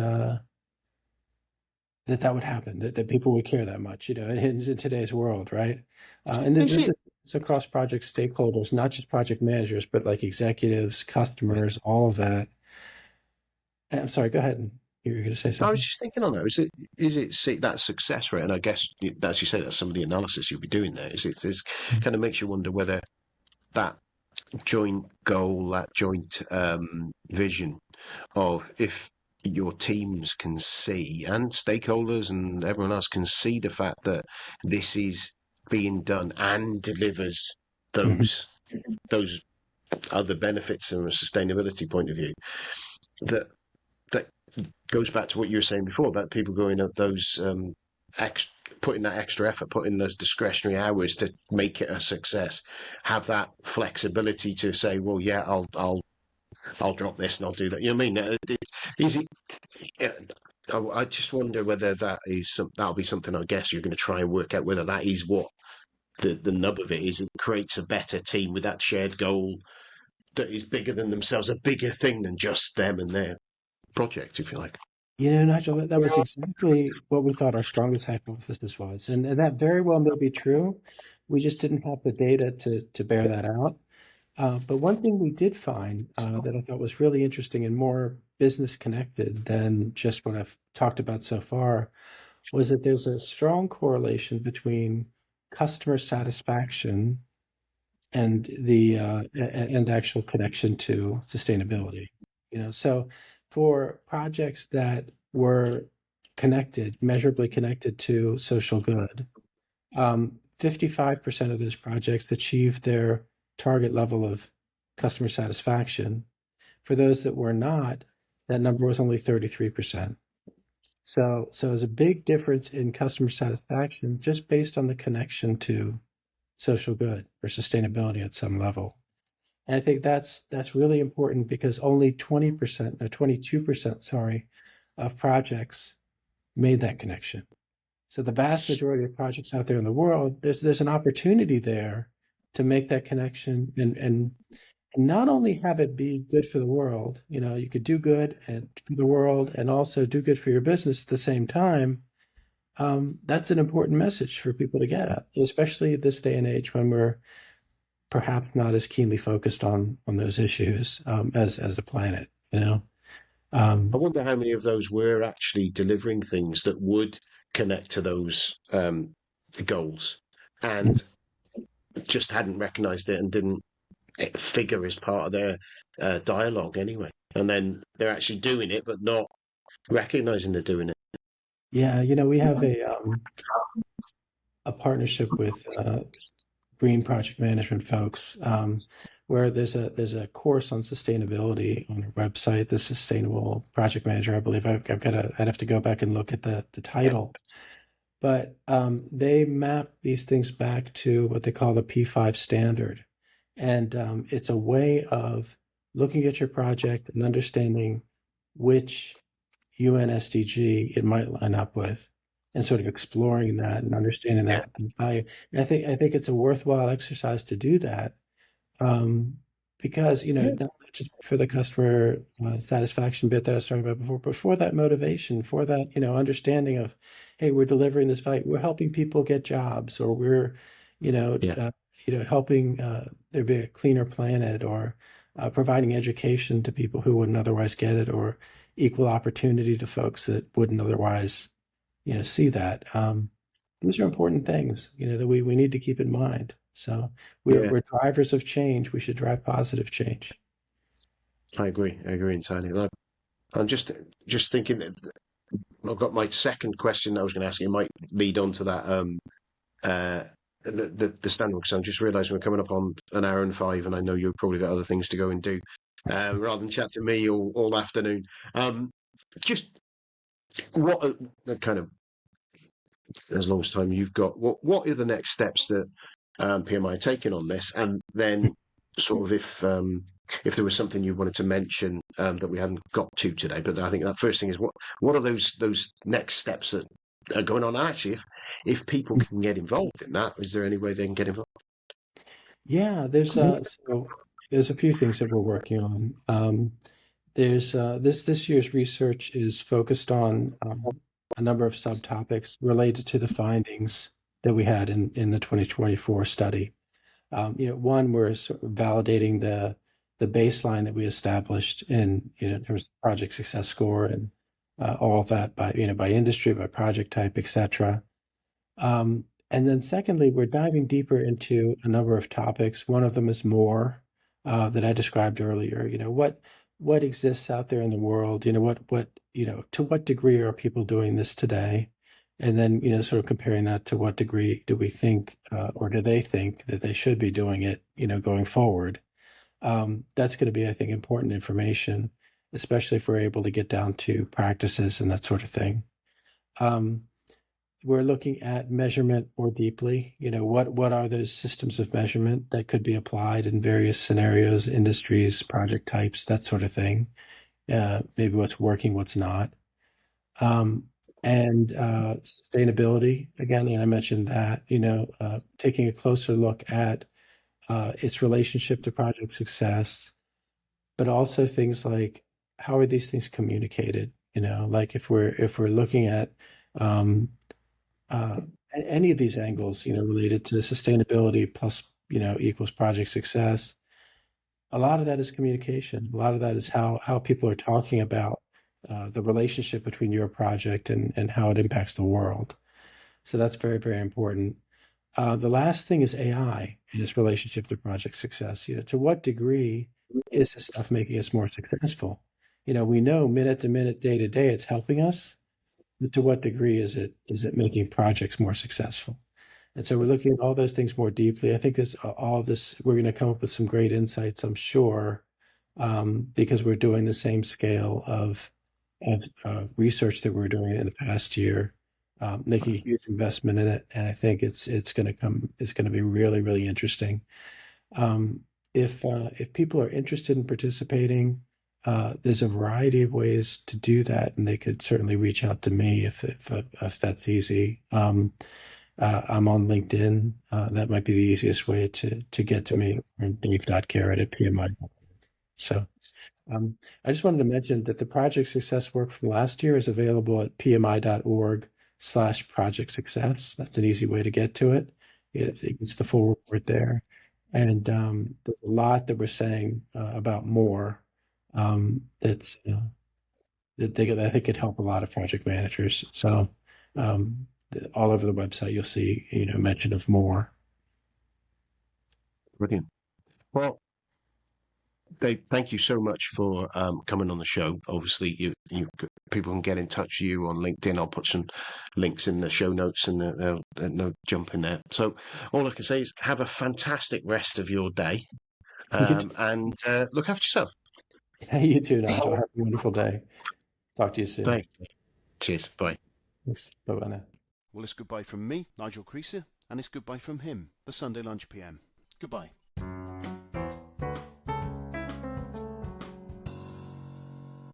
that would happen, that people would care that much, in today's world, right? And then this is across project stakeholders, not just project managers, but like executives, customers, all of that. I'm sorry, go ahead. You were going to say something. I was just thinking on that. Is it see that success rate? And I guess, as you say, that's some of the analysis you'll be doing there. Is kind of makes you wonder whether that joint goal, that joint vision of if your teams can see and stakeholders and everyone else can see the fact that this is being done and delivers those other benefits from a sustainability point of view, that goes back to what you were saying before about people going up those putting that extra effort, putting those discretionary hours to make it a success, have that flexibility to say, well, yeah, I'll drop this and I'll do that. You know what I mean? Is it? I just wonder whether that'll be something. I guess you're going to try and work out whether that is what the nub of it is. It creates a better team with that shared goal that is bigger than themselves, a bigger thing than just them and their project, if you like. Nigel, that was exactly what we thought our strongest hypothesis was. And that very well may be true. We just didn't have the data to bear that out. But one thing we did find that I thought was really interesting and more business connected than just what I've talked about so far was that there's a strong correlation between customer satisfaction and the and actual connection to sustainability. So for projects that were connected, measurably connected to social good, 55% of those projects achieved their target level of customer satisfaction. For those that were not, that number was only 33%. So there's a big difference in customer satisfaction just based on the connection to social good or sustainability at some level. And I think that's really important because only 20% or 22%, sorry, of projects made that connection. So the vast majority of projects out there in the world, there's an opportunity there to make that connection and not only have it be good for the world, you could do good and for the world and also do good for your business at the same time. That's an important message for people to get at, especially this day and age when we're perhaps not as keenly focused on those issues as a planet. I wonder how many of those were actually delivering things that would connect to those goals and just hadn't recognized it and didn't figure as part of their dialogue anyway. And then they're actually doing it, but not recognizing they're doing it. Yeah, we have a partnership with green project management folks, where there's a course on sustainability on our website, the Sustainable Project Manager. I believe I'd have to go back and look at the title, but they map these things back to what they call the P5 standard, and it's a way of looking at your project and understanding which UN SDG it might line up with, and sort of exploring that and understanding that value. And I think it's a worthwhile exercise to do that, because not just for the customer satisfaction bit that I was talking about before, but for that motivation, for that understanding of, hey, we're delivering this value, we're helping people get jobs, or we're helping there be a cleaner planet, or providing education to people who wouldn't otherwise get it, or equal opportunity to folks that wouldn't otherwise see that. These are important things that we need to keep in mind. So we're drivers of change. We should drive positive change. I agree entirely. Look, I'm just thinking that I've got my second question I was going to ask you. It might lead on to that the standard, because I'm just realising we're coming up on an hour and 5, and I know you've probably got other things to go and do, rather than chat to me all afternoon. Just what kind of, as long as time you've got, what are the next steps that PMI are taking on this, and then sort of if there was something you wanted to mention that we hadn't got to today. But I think that first thing is what are those next steps that are going on? And actually, if people can get involved in that, is there any way they can get involved? Yeah, there's a few things that we're working on. There's this year's research is focused on a number of subtopics related to the findings that we had in the 2024 study. One, we're sort of validating the baseline that we established in terms of project success score, and all of that by by industry, by project type, etc. And then secondly, we're diving deeper into a number of topics. One of them is more that I described earlier. What exists out there in the world? What to what degree are people doing this today? And then sort of comparing that to what degree do we think or do they think that they should be doing it going forward. That's going to be, I think, important information, especially if we're able to get down to practices and that sort of thing. We're looking at measurement more deeply. What are those systems of measurement that could be applied in various scenarios, industries, project types, that sort of thing. Maybe what's working, what's not. And sustainability, again, I mentioned that, taking a closer look at its relationship to project success, but also things like, how are these things communicated? Like if we're looking at any of these angles, related to sustainability plus, equals project success, a lot of that is communication. A lot of that is how people are talking about the relationship between your project and how it impacts the world. So that's very, very important. The last thing is AI and its relationship to project success. To what degree is this stuff making us more successful? We know minute to minute, day to day, it's helping us. But to what degree is it making projects more successful? And so we're looking at all those things more deeply. I think all of this, we're going to come up with some great insights, I'm sure, because we're doing the same scale of research that we're doing in the past year, making a huge investment in it, and I think it's going to be really, really interesting. If people are interested in participating, there's a variety of ways to do that, and they could certainly reach out to me if that's easy. I'm on LinkedIn. That might be the easiest way to get to me, or dave.garrett@pmi. So I just wanted to mention that the project success work from last year is available at pmi.org/project success. That's an easy way to get to it. It gets the full report there. And there's a lot that we're saying about more that's that I think could help a lot of project managers. So all over the website, you'll see mention of more. Brilliant. Well, Dave, thank you so much for coming on the show. Obviously, people can get in touch with you on LinkedIn. I'll put some links in the show notes, and they'll jump in there. So all I can say is have a fantastic rest of your day, and look after yourself. Hey, you too, Nigel. Have a wonderful day. Talk to you soon. Thanks. Cheers. Bye. Bye-bye now. Well, it's goodbye from me, Nigel Creaser, and it's goodbye from him, the Sunday Lunch PM. Goodbye.